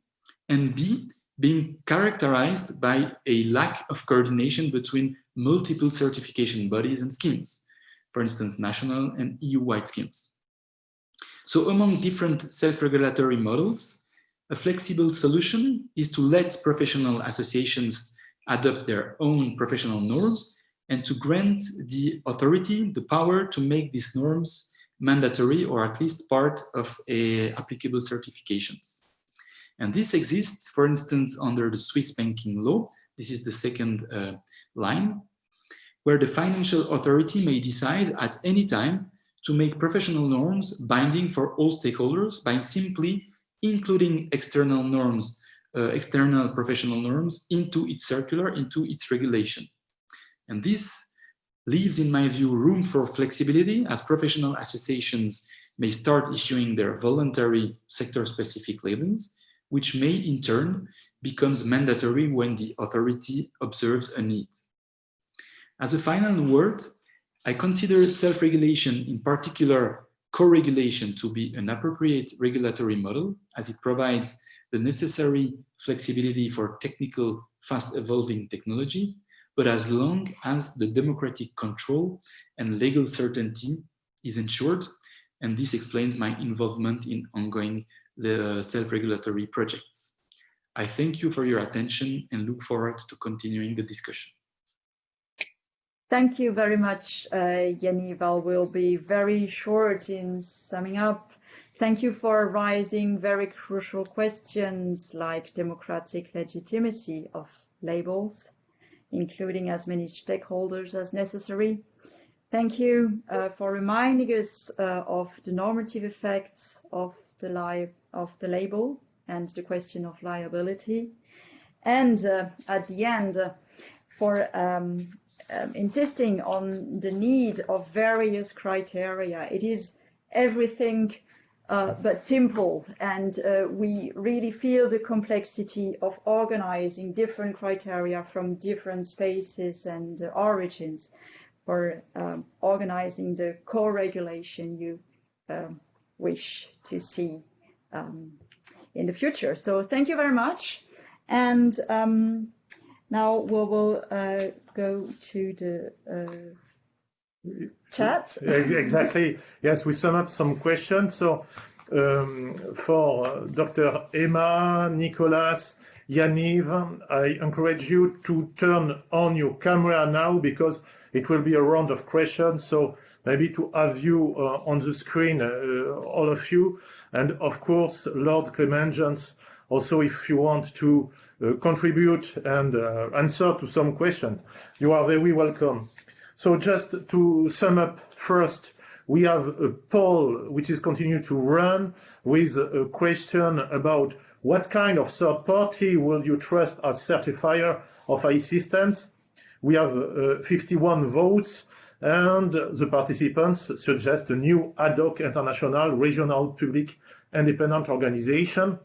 and B, being characterized by a lack of coordination between multiple certification bodies and schemes, for instance, national and EU-wide schemes. So among different self-regulatory models, a flexible solution is to let professional associations adopt their own professional norms and to grant the authority the power to make these norms mandatory or at least part of applicable certifications. And this exists, for instance, under the Swiss banking law. This is the second line, where the financial authority may decide at any time to make professional norms binding for all stakeholders by simply including external norms, external professional norms into its circular, into its regulation. And this leaves, in my view, room for flexibility as professional associations may start issuing their voluntary sector-specific labels, which may in turn becomes mandatory when the authority observes a need. As a final word, I consider self-regulation, in particular co-regulation, to be an appropriate regulatory model as it provides the necessary flexibility for technical, fast-evolving technologies, but as long as the democratic control and legal certainty is ensured, and this explains my involvement in ongoing self-regulatory projects. I thank you for your attention and look forward to continuing the discussion. Thank you very much, Yaniv. I will be very short in summing up. Thank you for raising very crucial questions like democratic legitimacy of labels, including as many stakeholders as necessary. Thank you for reminding us of the normative effects of the label and the question of liability. And at the end, for insisting on the need of various criteria. It is everything but simple, and we really feel the complexity of organizing different criteria from different spaces and origins for organizing the co-regulation you wish to see in the future. So thank you very much. And now we will go to the chat. Exactly. Yes, we sum up some questions. So for Dr. Emma, Nicolas, Yaniv, I encourage you to turn on your camera now because it will be a round of questions. So maybe to have you on the screen, all of you, and of course, Lord Clement-Jones, also if you want to contribute and answer to some questions, you are very welcome. So just to sum up first, we have a poll which is continuing to run with a question about what kind of third party will you trust as certifier of IE systems. We have 51 votes, and the participants suggest a new ad hoc international regional public independent organization.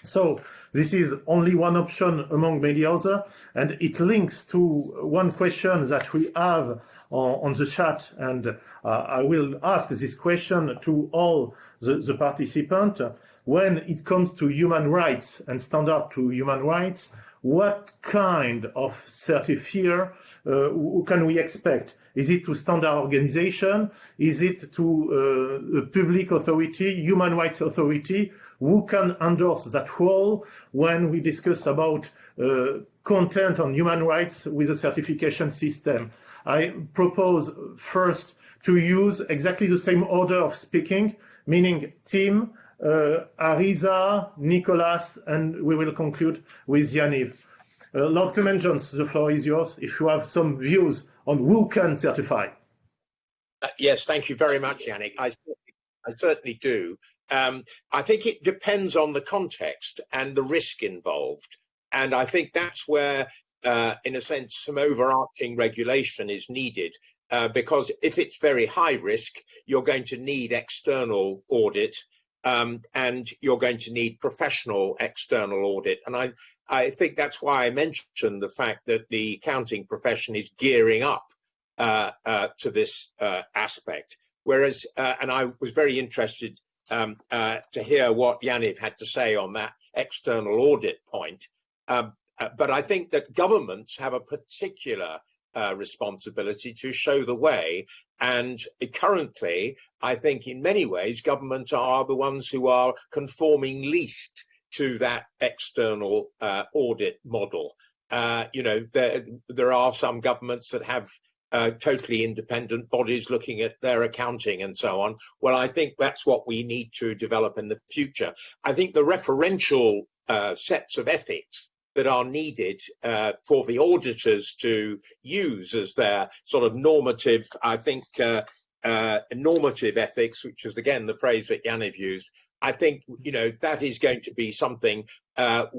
So this is only one option among many others, and it links to one question that we have on the chat, and I will ask this question to all the participants. When it comes to human rights and standard to human rights, what kind of certifier can we expect? Is it to standard organization? Is it to a public authority, human rights authority? Who can endorse that role when we discuss about content on human rights with a certification system? I propose first to use exactly the same order of speaking, meaning Tim, Arisa, Nicolas, and we will conclude with Yaniv. Lord Clement-Jones, the floor is yours if you have some views on who can certify. Yes, thank you very much, Yannick. I certainly do. I think it depends on the context and the risk involved. And I think that's where, in a sense, some overarching regulation is needed. Because if it's very high risk, you're going to need external audit. And you're going to need professional external audit. And I think that's why I mentioned the fact that the accounting profession is gearing up to this aspect. Whereas, and I was very interested to hear what Yaniv had to say on that external audit point. But I think that governments have a particular responsibility to show the way, and currently I think in many ways governments are the ones who are conforming least to that external audit model. You know, there are some governments that have totally independent bodies looking at their accounting and so on. Well, I think that's what we need to develop in the future. I think the referential sets of ethics that are needed for the auditors to use as their sort of normative, I think, normative ethics, which is again the phrase that Yaniv used. I think, you know, that is going to be something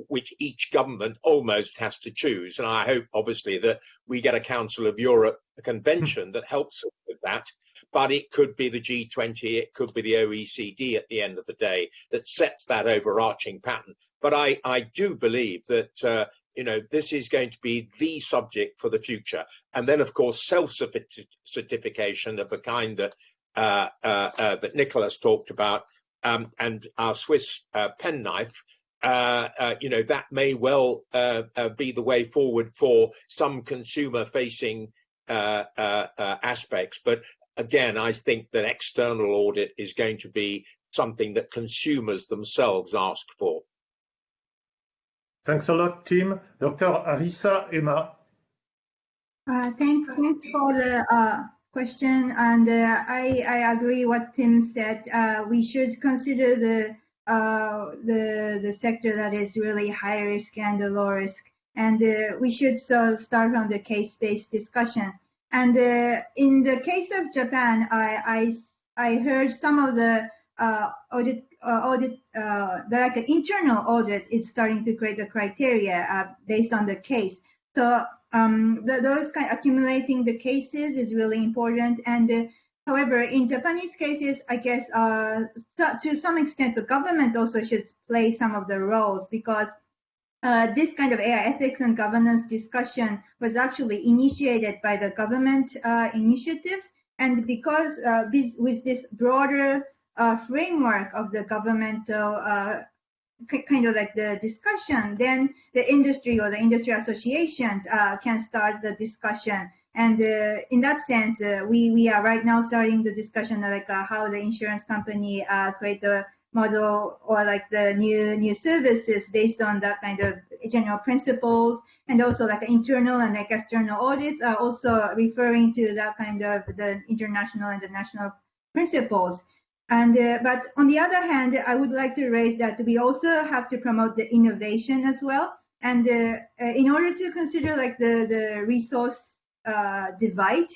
which each government almost has to choose. And I hope, obviously, that we get a Council of Europe convention that helps us with that. But it could be the G20, it could be the OECD at the end of the day that sets that overarching pattern. But I do believe that, you know, this is going to be the subject for the future. And then, of course, self-certification of the kind that that Nicolas talked about, and our Swiss penknife, you know, that may well be the way forward for some consumer-facing aspects. But again, I think that external audit is going to be something that consumers themselves ask for. Thanks a lot, Tim. Dr. Arisa, Emma. Thanks for the question, and I agree what Tim said. We should consider the sector that is really high risk and low risk, and we should start from the case-based discussion. And in the case of Japan, I heard some of the audit like the internal audit is starting to create the criteria based on the case. So those kind of accumulating the cases is really important. And however, in Japanese cases, I guess to some extent the government also should play some of the roles, because this kind of AI ethics and governance discussion was actually initiated by the government initiatives, and because with this broader framework of the governmental kind of like the discussion, then the industry or the industry associations can start the discussion. And in that sense, we are right now starting the discussion like how the insurance company create the model or like the new services based on that kind of general principles. and also like internal and like external audits are also referring to that kind of the international and the national principles. And but on the other hand, I would like to raise that we also have to promote the innovation as well. And in order to consider like the resource divide,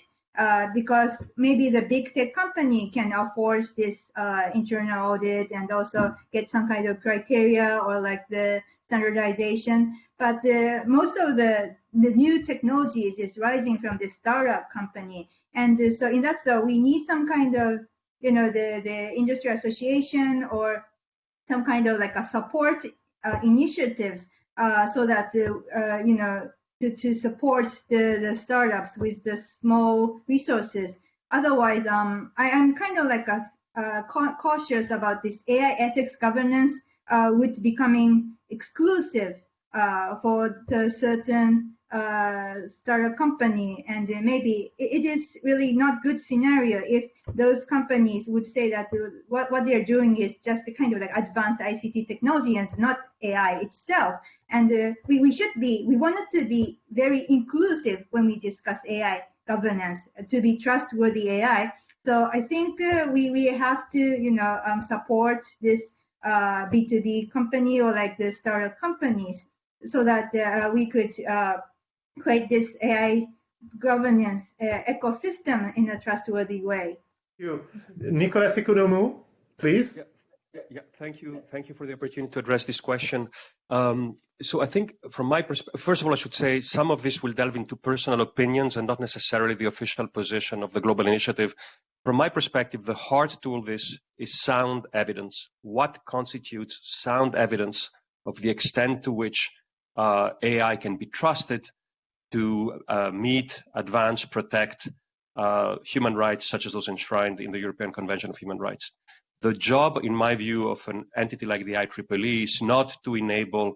because maybe the big tech company can afford this internal audit and also get some kind of criteria or like the standardization. But most of the new technologies is rising from the startup company. And so in that, so we need some kind of, you know, the industry association or some kind of like a support initiatives so that, you know, to support the startups with the small resources. Otherwise, I am kind of like cautious about this AI ethics governance with becoming exclusive for the certain startup company, and maybe it is really not good scenario if those companies would say that what they're doing is just the kind of like advanced ICT technology and it's not AI itself. And we wanted to be very inclusive when we discuss AI governance, to be trustworthy AI. So I think we have to, you know, support this B2B company or like the startup companies so that we could create this AI governance ecosystem in a trustworthy way. Thank you. Nicolas Economou, please. Yeah, thank you. Thank you for the opportunity to address this question. So I think from my perspective, first of all, I should say some of this will delve into personal opinions and not necessarily the official position of the global initiative. From my perspective, the hard to all this is sound evidence. What constitutes sound evidence of the extent to which AI can be trusted to meet, advance, protect human rights, such as those enshrined in the European Convention of Human Rights. The job, in my view, of an entity like the IEEE is not to enable,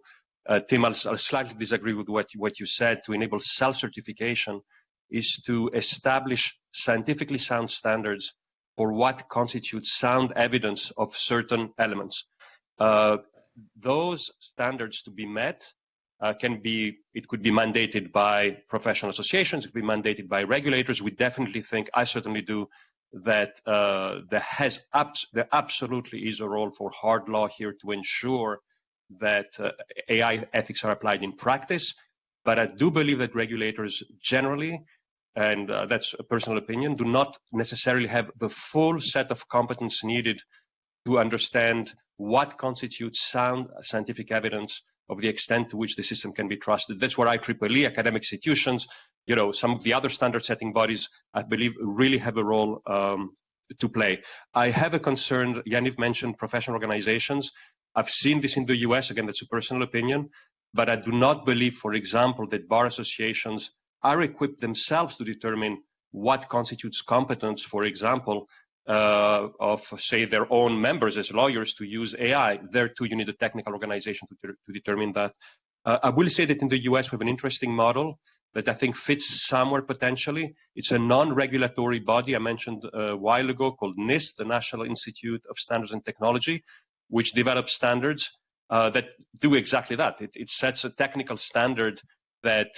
Tim, I'll slightly disagree with what you said, to enable self-certification, is to establish scientifically sound standards for what constitutes sound evidence of certain elements. Those standards to be met it could be mandated by professional associations, it could be mandated by regulators. We definitely think, I certainly do, that there absolutely is a role for hard law here to ensure that AI ethics are applied in practice. But I do believe that regulators generally, and that's a personal opinion, do not necessarily have the full set of competence needed to understand what constitutes sound scientific evidence of the extent to which the system can be trusted. That's where IEEE, academic institutions, you know, some of the other standard setting bodies, I believe, really have a role to play. I have a concern, Yaniv mentioned professional organizations. I've seen this in the US, again, that's a personal opinion, but I do not believe, for example, that bar associations are equipped themselves to determine what constitutes competence, for example, of, say, their own members as lawyers to use AI. There, too, you need a technical organization to determine that. I will say that in the US, we have an interesting model that I think fits somewhere potentially. It's a non-regulatory body I mentioned a while ago called NIST, the National Institute of Standards and Technology, which develops standards that do exactly that. It sets a technical standard that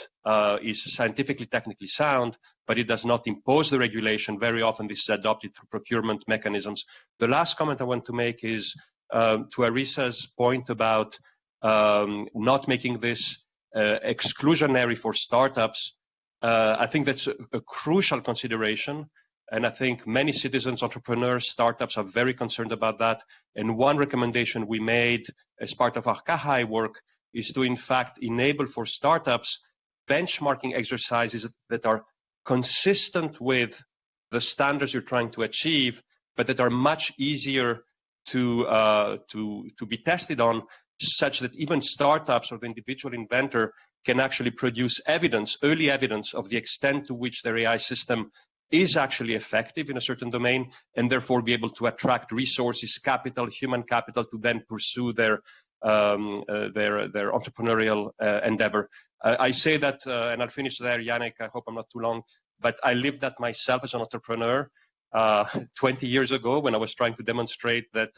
is scientifically, technically sound, but it does not impose the regulation. Very often this is adopted through procurement mechanisms. The last comment I want to make is to Arisa's point about not making this exclusionary for startups. I think that's a crucial consideration. And I think many citizens, entrepreneurs, startups are very concerned about that. And one recommendation we made as part of our CAHI work is to, in fact, enable for startups benchmarking exercises that are consistent with the standards you're trying to achieve, but that are much easier to be tested on, such that even startups or the individual inventor can actually produce evidence, early evidence of the extent to which their AI system is actually effective in a certain domain, and therefore be able to attract resources, capital, human capital, to then pursue their entrepreneurial endeavor. I say that, and I'll finish there, Yannick, I hope I'm not too long, but I lived that myself as an entrepreneur 20 years ago when I was trying to demonstrate that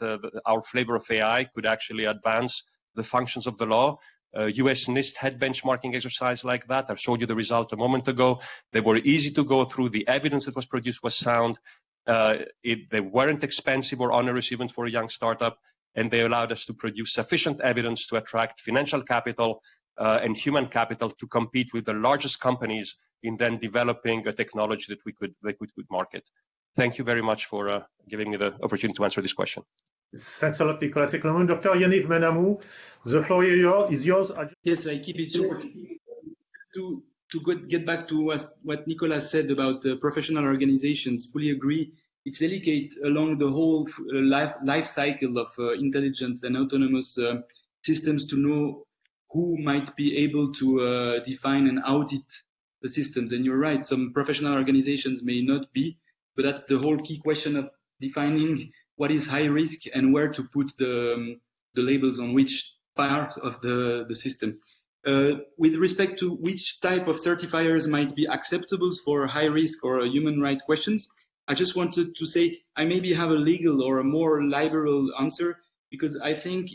our flavor of AI could actually advance the functions of the law. US NIST had benchmarking exercise like that. I showed you the result a moment ago. They were easy to go through. The evidence that was produced was sound. They weren't expensive or onerous even for a young startup, and they allowed us to produce sufficient evidence to attract financial capital and human capital to compete with the largest companies in then developing a technology that we could market. Thank you very much for giving me the opportunity to answer this question. Thanks a lot, Nicolas. Economou. Dr. Yaniv Benamou, the floor is yours. Yes, I keep it short. To get back to what Nicolas said about professional organizations, fully agree. It's delicate along the whole life cycle of intelligence and autonomous systems to know who might be able to define and audit the systems. And you're right, some professional organizations may not be, but that's the whole key question of defining what is high risk and where to put the labels on which part of the system. With respect to which type of certifiers might be acceptable for high risk or human rights questions, I just wanted to say I maybe have a legal or a more liberal answer, because I think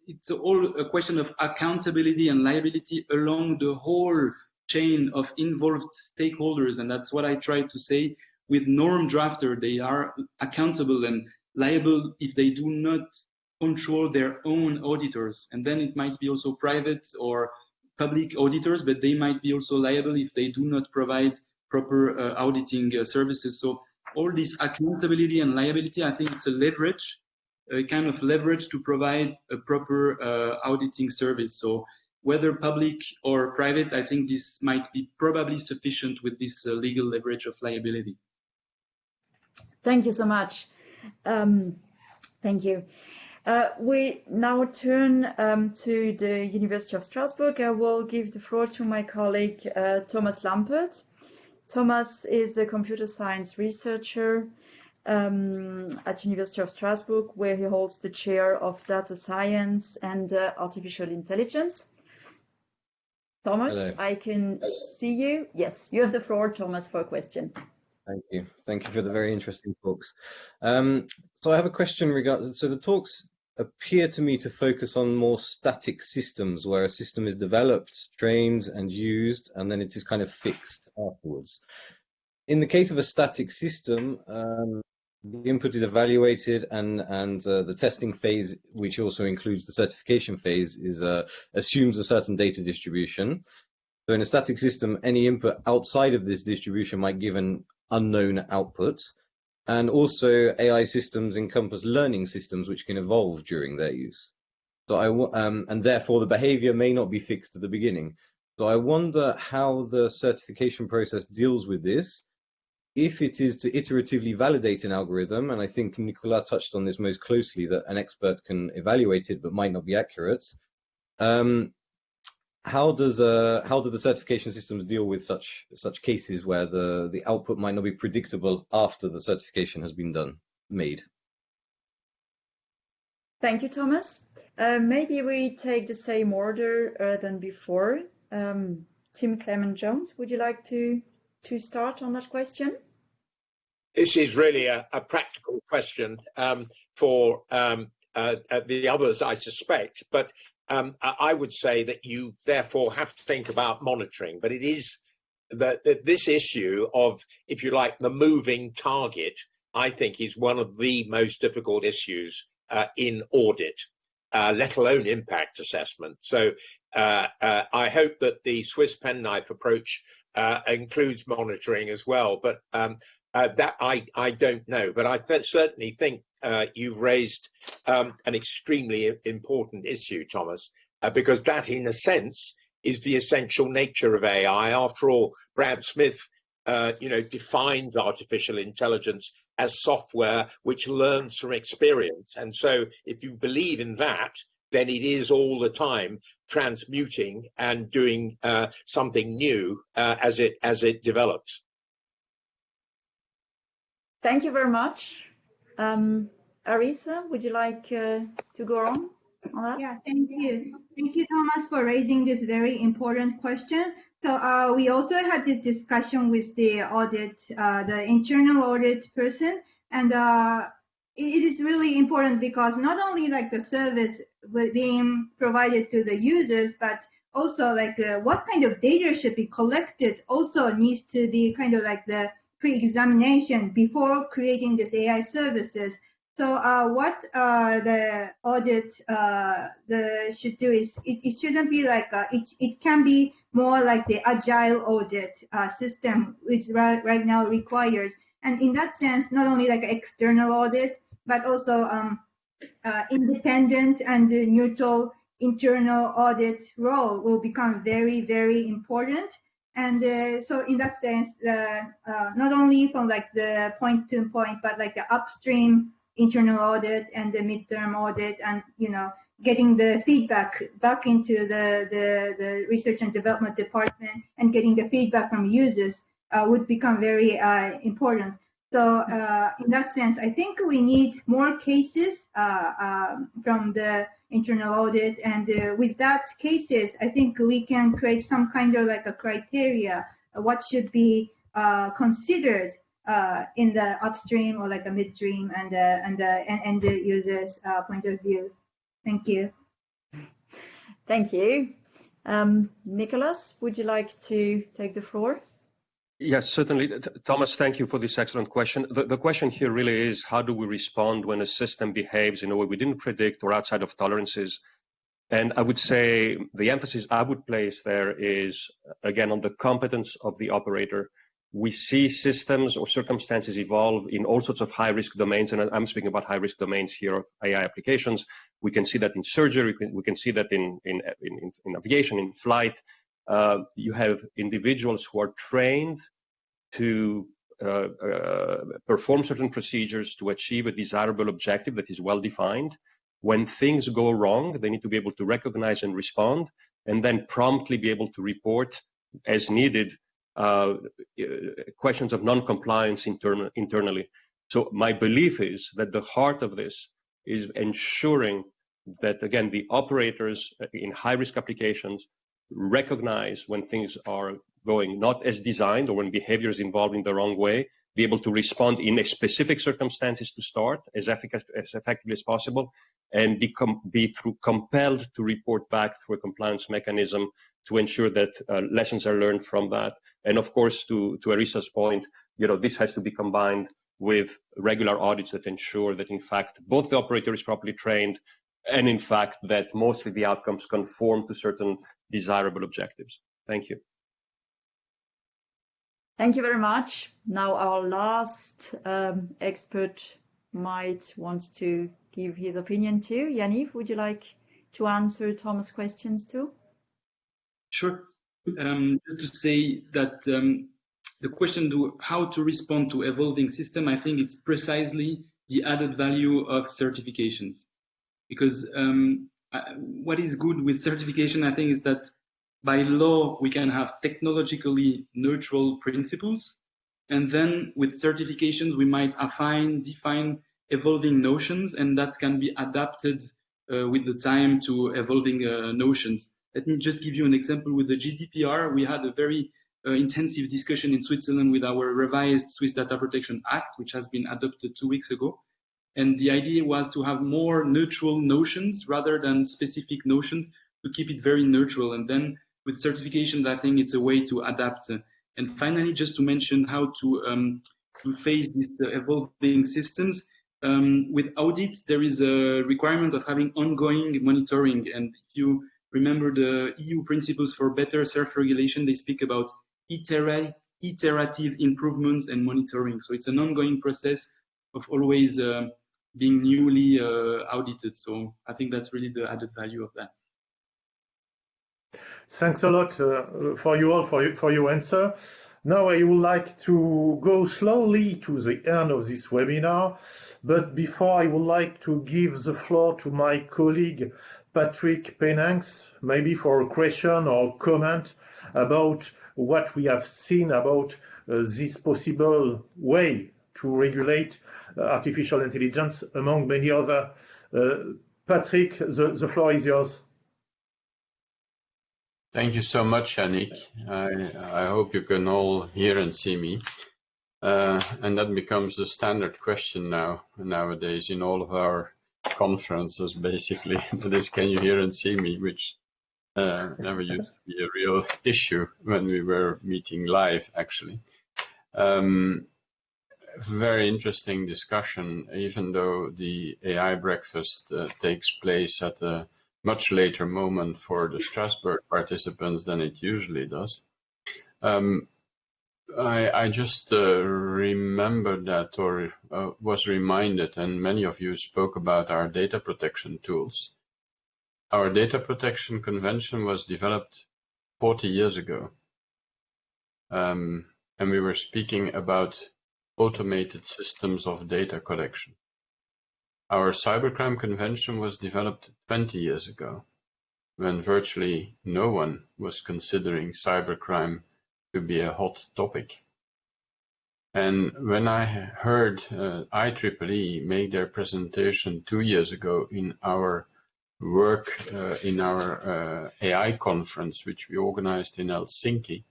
it's all a question of accountability and liability along the whole chain of involved stakeholders. And that's what I tried to say. With norm drafter, they are accountable and liable if they do not control their own auditors. And then it might be also private or public auditors, but they might be also liable if they do not provide proper auditing services. So all this accountability and liability, I think it's a leverage, a kind of leverage to provide a proper auditing service. So whether public or private, I think this might be probably sufficient with this legal leverage of liability. Thank you so much. Thank you. We now turn to the University of Strasbourg. I will give the floor to my colleague, Thomas Lampert. Thomas is a computer science researcher at University of Strasbourg, where he holds the chair of data science and artificial intelligence. Thomas, hello. I can see you. Yes, you have the floor, Thomas, for a question. Thank you. Thank you for the very interesting talks. So I have a question regarding, so the talks appear to me to focus on more static systems where a system is developed, trained and used, and then it is kind of fixed afterwards. In the case of a static system, the input is evaluated and the testing phase, which also includes the certification phase, is assumes a certain data distribution. So in a static system, any input outside of this distribution might give an unknown output. And also AI systems encompass learning systems which can evolve during their use. So and therefore the behavior may not be fixed at the beginning. So I wonder how the certification process deals with this, if it is to iteratively validate an algorithm, and I think Nicolas touched on this most closely, that an expert can evaluate it but might not be accurate. How do the certification systems deal with such cases where the output might not be predictable after the certification has been made? Thank you, Thomas. Maybe we take the same order than before. Tim Clement-Jones, would you like to start on that question? This is really a practical question for the others, I suspect, but I would say that you therefore have to think about monitoring, but it is that this issue of, if you like, the moving target, I think is one of the most difficult issues in audit, let alone impact assessment. So I hope that the Swiss penknife approach includes monitoring as well, but that I don't know. But I certainly think you've raised an extremely important issue, Thomas, because that, in a sense, is the essential nature of AI. After all, Brad Smith, defines artificial intelligence as software which learns from experience. And so if you believe in that, then it is all the time transmuting and doing something new as it develops. Thank you very much. Arisa, would you like to go on that? Yeah, thank you. Thank you, Thomas, for raising this very important question. So we also had this discussion with the audit, the internal audit person, and it is really important because not only like the service being provided to the users, but also like what kind of data should be collected also needs to be kind of like the pre-examination before creating this AI services. So what the audit should do is it shouldn't be like it can be more like the agile audit system, which right now required. And in that sense, not only like external audit, but also independent and neutral internal audit role will become very, very important. And so in that sense, not only from like the point to point, but like the upstream internal audit and the midterm audit, and getting the feedback back into the research and development department and getting the feedback from users would become very important. So in that sense, I think we need more cases from the internal audit, and with that cases, I think we can create some kind of like a criteria what should be considered in the upstream or like a midstream and the users point of view. Thank you. Thank you. Nicolas, would you like to take the floor? Yes, certainly. Thomas, thank you for this excellent question. The question here really is, how do we respond when a system behaves in a way we didn't predict or outside of tolerances? And I would say the emphasis I would place there is, again, on the competence of the operator. We see systems or circumstances evolve in all sorts of high-risk domains, and I'm speaking about high-risk domains here of AI applications. We can see that in surgery, we can see that in aviation, in flight. You have individuals who are trained to perform certain procedures to achieve a desirable objective that is well defined. When things go wrong, they need to be able to recognize and respond, and then promptly be able to report as needed questions of non-compliance internally. So my belief is that the heart of this is ensuring that, again, the operators in high-risk applications recognize when things are going not as designed or when behavior is involved in the wrong way, be able to respond in a specific circumstances to start as effectively as possible, and be compelled to report back through a compliance mechanism to ensure that lessons are learned from that. And of course, to Arisa's point, this has to be combined with regular audits that ensure that, in fact, both the operator is properly trained and, in fact, that mostly the outcomes conform to certain desirable objectives. Thank you. Thank you very much. Now our last expert might want to give his opinion too. Yaniv, would you like to answer Thomas' questions too? Sure. Just to say that the question to how to respond to evolving system, I think it's precisely the added value of certifications. Because what is good with certification, I think, is that by law, we can have technologically neutral principles. And then with certifications, we might define evolving notions, and that can be adapted with the time to evolving notions. Let me just give you an example with the GDPR. We had a very intensive discussion in Switzerland with our revised Swiss Data Protection Act, which has been adopted 2 weeks ago. And the idea was to have more neutral notions rather than specific notions, to keep it very neutral. And then with certifications, I think it's a way to adapt. And finally, just to mention how to face these evolving systems, with audit, there is a requirement of having ongoing monitoring. And if you remember the EU principles for better self-regulation, they speak about iterative improvements and monitoring. So it's an ongoing process of always being newly audited. So I think that's really the added value of that. Thanks a lot for you all for your answer. Now I would like to go slowly to the end of this webinar, but before I would like to give the floor to my colleague Patrick Penanx, maybe for a question or comment about what we have seen about this possible way to regulate artificial intelligence, among many other. Patrick, the floor is yours. Thank you so much, Yannick. I hope you can all hear and see me. And that becomes the standard question nowadays in all of our conferences, basically. That is, can you hear and see me, which never used to be a real issue when we were meeting live, actually. Very interesting discussion, even though the AI breakfast takes place at a much later moment for the Strasbourg participants than it usually does. I just remembered that, or was reminded, and many of you spoke about our data protection tools. Our data protection convention was developed 40 years ago. And we were speaking about automated systems of data collection. Our cybercrime convention was developed 20 years ago, when virtually no one was considering cybercrime to be a hot topic. And when I heard IEEE make their presentation 2 years ago in our work in our AI conference, which we organized in Helsinki,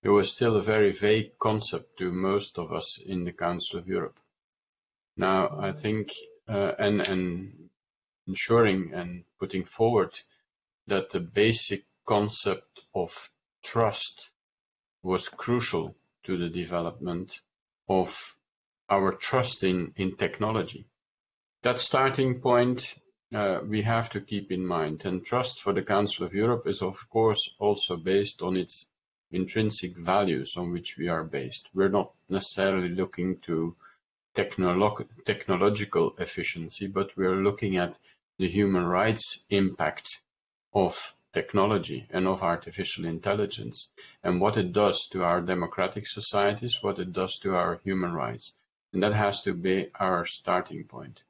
it was still a very vague concept to most of us in the Council of Europe. Now, I think, and ensuring and putting forward that the basic concept of trust was crucial to the development of our trust in technology. That starting point we have to keep in mind, and trust for the Council of Europe is of course also based on its intrinsic values on which we are based. We're not necessarily looking to technological efficiency, but we're looking at the human rights impact of technology and of artificial intelligence, and what it does to our democratic societies, what it does to our human rights. And that has to be our starting point.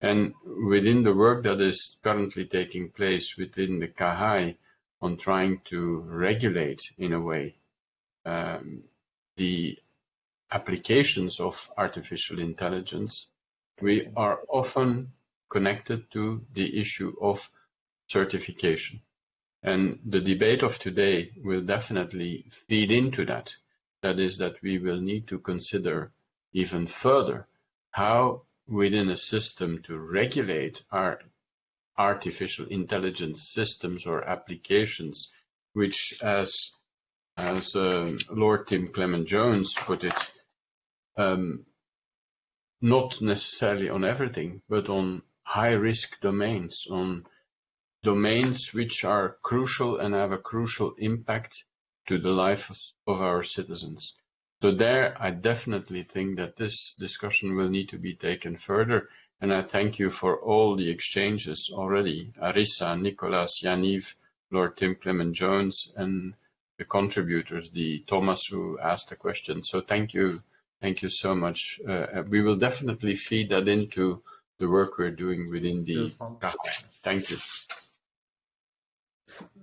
And within the work that is currently taking place within the KHI on trying to regulate, in a way, the applications of artificial intelligence, we are often connected to the issue of certification. And the debate of today will definitely feed into that. That is, that we will need to consider even further how within a system to regulate our artificial intelligence systems or applications, which as Lord Tim Clement-Jones put it, not necessarily on everything, but on high-risk domains, on domains which are crucial and have a crucial impact to the lives of our citizens. So there, I definitely think that this discussion will need to be taken further, and I thank you for all the exchanges already. Arisa, Nicolas, Yaniv, Lord Tim Clement-Jones, and the contributors, the Thomas who asked the question. So thank you so much. We will definitely feed that into the work we're doing within the KHI. Thank you.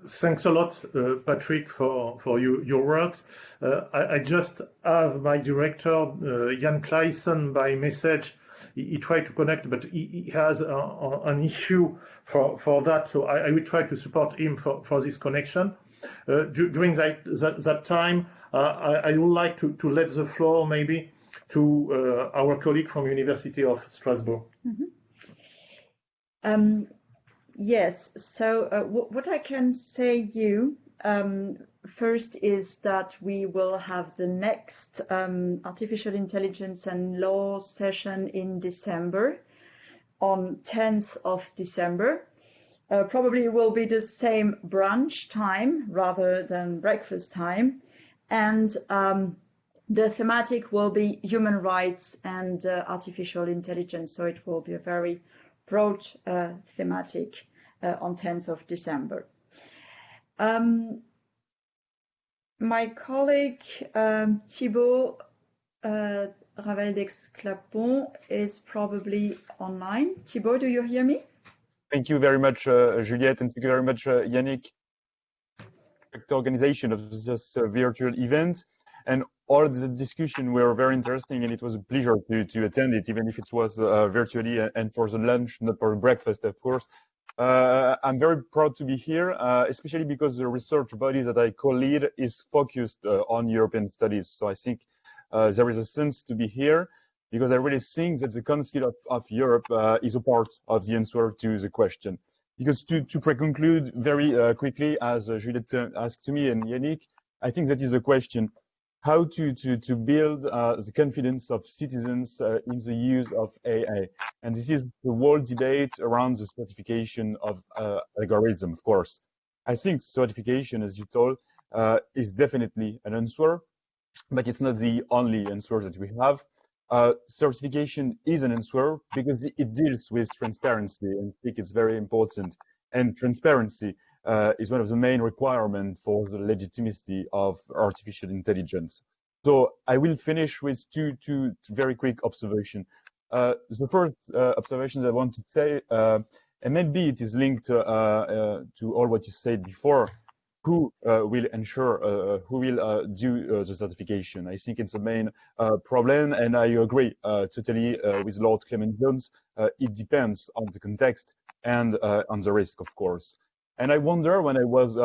Thanks a lot, Patrick, for your words. I just have my director, Jan Claesen, by message. He tried to connect, but he has an issue for that, so I will try to support him for this connection. During that time, I would like to let the floor maybe to our colleague from University of Strasbourg. Mm-hmm. Yes, so what I can say you first is that we will have the next artificial intelligence and law session in December, on 10th of December. Probably will be the same brunch time rather than breakfast time, and the thematic will be human rights and artificial intelligence, so it will be a very broad thematic on 10th of December. My colleague Thibault Ravel-d'Exclapon is probably online. Thibault, do you hear me? Thank you very much, Juliette, and thank you very much, Yannick, the organization of this virtual event. And all the discussion were very interesting, and it was a pleasure to attend it, even if it was virtually and for the lunch, not for breakfast, of course. I'm very proud to be here, especially because the research body that I co-lead is focused on European studies. So I think there is a sense to be here. because I really think that the Council of Europe is a part of the answer to the question. Because to pre-conclude very quickly, as Juliette asked to me and Yannick, I think that is a question: how to build the confidence of citizens in the use of AI. And this is the whole debate around the certification of algorithm, of course. I think certification, as you told, is definitely an answer, but it's not the only answer that we have. Certification is an answer because it deals with transparency, and I think it's very important. And transparency is one of the main requirements for the legitimacy of artificial intelligence. So I will finish with two very quick observations. The first observation I want to say, and maybe it is linked to all what you said before, who will ensure, who will do the certification. I think it's the main problem, and I agree totally with Lord Clement-Jones. It depends on the context and on the risk, of course. And I wonder, when I was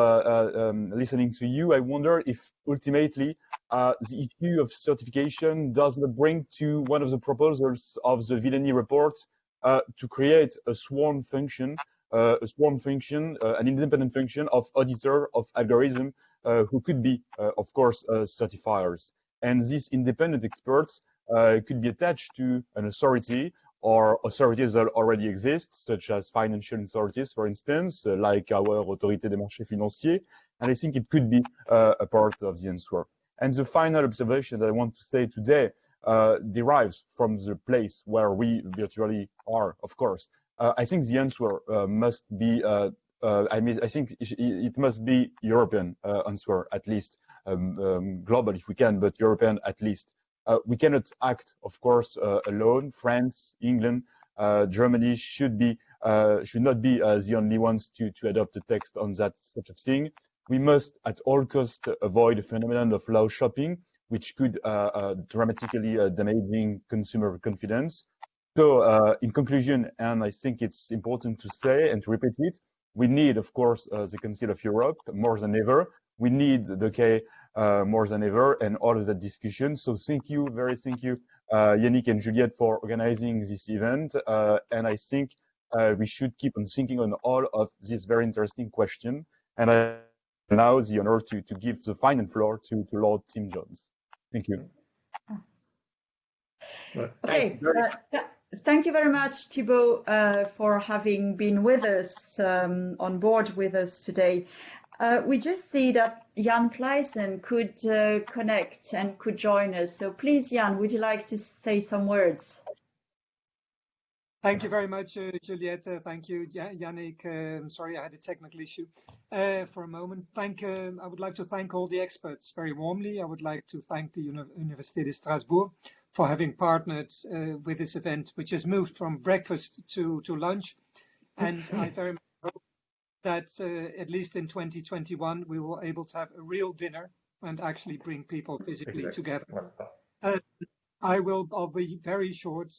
listening to you, I wonder if ultimately the issue of certification does not bring to one of the proposals of the Villani report to create a sworn function, an independent function of auditor of algorithm who could be, of course, certifiers. And these independent experts could be attached to an authority or authorities that already exist, such as financial authorities, for instance, like our Autorité des marchés financiers. And I think it could be a part of the answer. And the final observation that I want to say today derives from the place where we virtually are, of course. I think the answer must be, I think it must be European answer, at least, global if we can, but European at least. We cannot act, of course, alone. France, England, Germany should not be the only ones to adopt a text on that such a thing. We must, at all costs, avoid the phenomenon of law shopping, which could dramatically damaging consumer confidence. So, in conclusion, and I think it's important to say and to repeat it, we need, of course, the Council of Europe more than ever. We need the K more than ever, and all of that discussion. So thank you, thank you, Yannick and Juliette, for organizing this event. And I think we should keep on thinking on all of this very interesting question. And I now the honor to give the final floor to Lord Tim Jones. Thank you. Okay. Thank you very much, Thibault, for having been with us, on board with us today. We just see that Jan Kleijsen could connect and could join us. So please, Jan, would you like to say some words? Thank you very much, Juliette. Thank you, Yannick. Sorry, I had a technical issue for a moment. I would like to thank all the experts very warmly. I would like to thank the University of Strasbourg for having partnered with this event, which has moved from breakfast to lunch. And I very much hope that at least in 2021, we will be able to have a real dinner and actually bring people physically together. I'll be very short.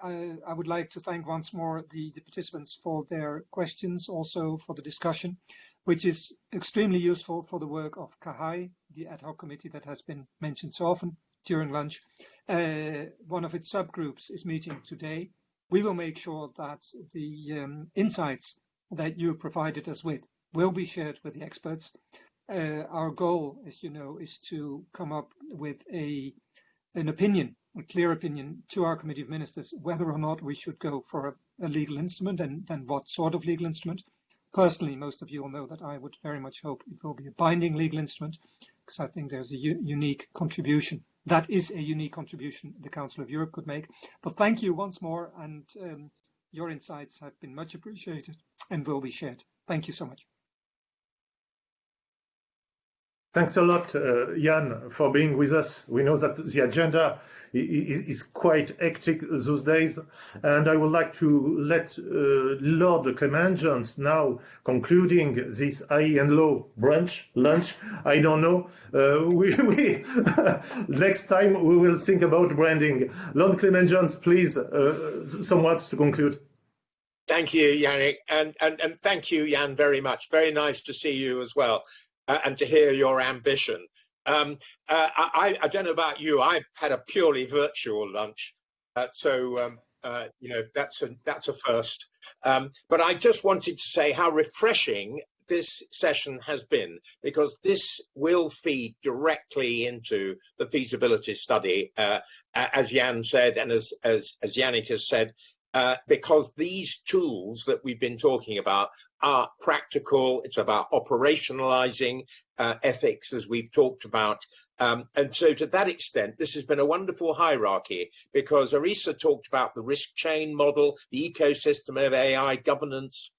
I would like to thank once more the participants for their questions, also for the discussion, which is extremely useful for the work of CAHAI, the ad hoc committee that has been mentioned so often during lunch. One of its subgroups is meeting today. We will make sure that the insights that you provided us with will be shared with the experts. Our goal, as you know, is to come up with an opinion, a clear opinion to our Committee of Ministers, whether or not we should go for a legal instrument and what sort of legal instrument. Personally, most of you will know that I would very much hope it will be a binding legal instrument, because I think there's a unique contribution. That is a unique contribution the Council of Europe could make. But thank you once more, and your insights have been much appreciated and will be shared. Thank you so much. Thanks a lot, Jan, for being with us. We know that the agenda is quite hectic those days, and I would like to let Lord Clement-Jones now concluding this IE and law lunch. I don't know. Next time we will think about branding. Lord Clement-Jones, please, some words to conclude. Thank you, Yannick, and thank you, Jan, very much. Very nice to see you as well. And to hear your ambition. I don't know about you. I've had a purely virtual lunch, so you know, that's a first. But I just wanted to say how refreshing this session has been, because this will feed directly into the feasibility study, as Jan said, and as Yannick has said. Because these tools that we've been talking about are practical. It's about operationalizing ethics, as we've talked about. And so to that extent, this has been a wonderful hierarchy, because Arisa talked about the risk chain model, the ecosystem of AI governance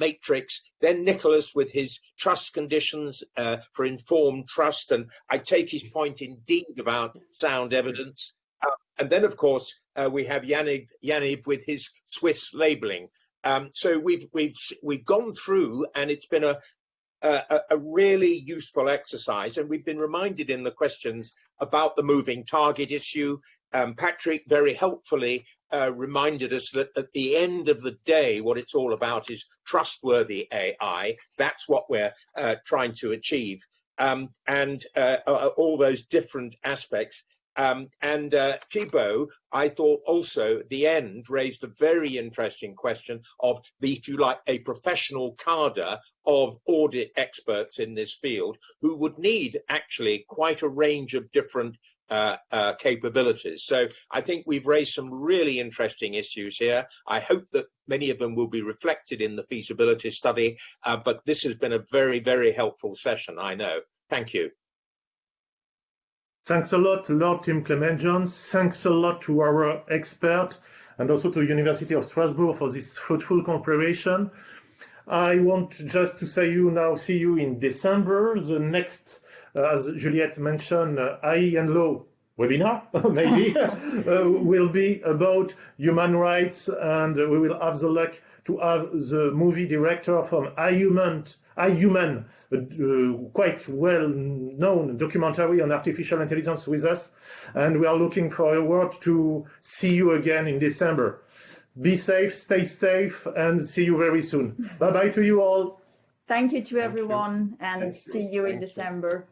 matrix, then Nicolas with his trust conditions for informed trust. And I take his point indeed about sound evidence. And then, of course, we have Yaniv with his Swiss labeling. So we've gone through, and it's been a really useful exercise. And we've been reminded in the questions about the moving target issue. Patrick very helpfully reminded us that at the end of the day, what it's all about is trustworthy AI. That's what we're trying to achieve. And all those different aspects. And Thibault, I thought also at the end raised a very interesting question of if you like, a professional cadre of audit experts in this field who would need actually quite a range of different capabilities. So I think we've raised some really interesting issues here. I hope that many of them will be reflected in the feasibility study, but this has been a very, very helpful session, I know. Thank you. Thanks a lot, Lord Tim Clement-Jones. Thanks a lot to our expert and also to the University of Strasbourg for this fruitful cooperation. I want just to say see you in December. The next, as Juliette mentioned, IE and law webinar, maybe, will be about human rights, and we will have the luck to have the movie director from iHuman, quite well-known documentary on artificial intelligence with us, and we are looking forward to see you again in December. Be safe, stay safe, and see you very soon. Bye-bye to you all. Thank you to everyone, and see you in December.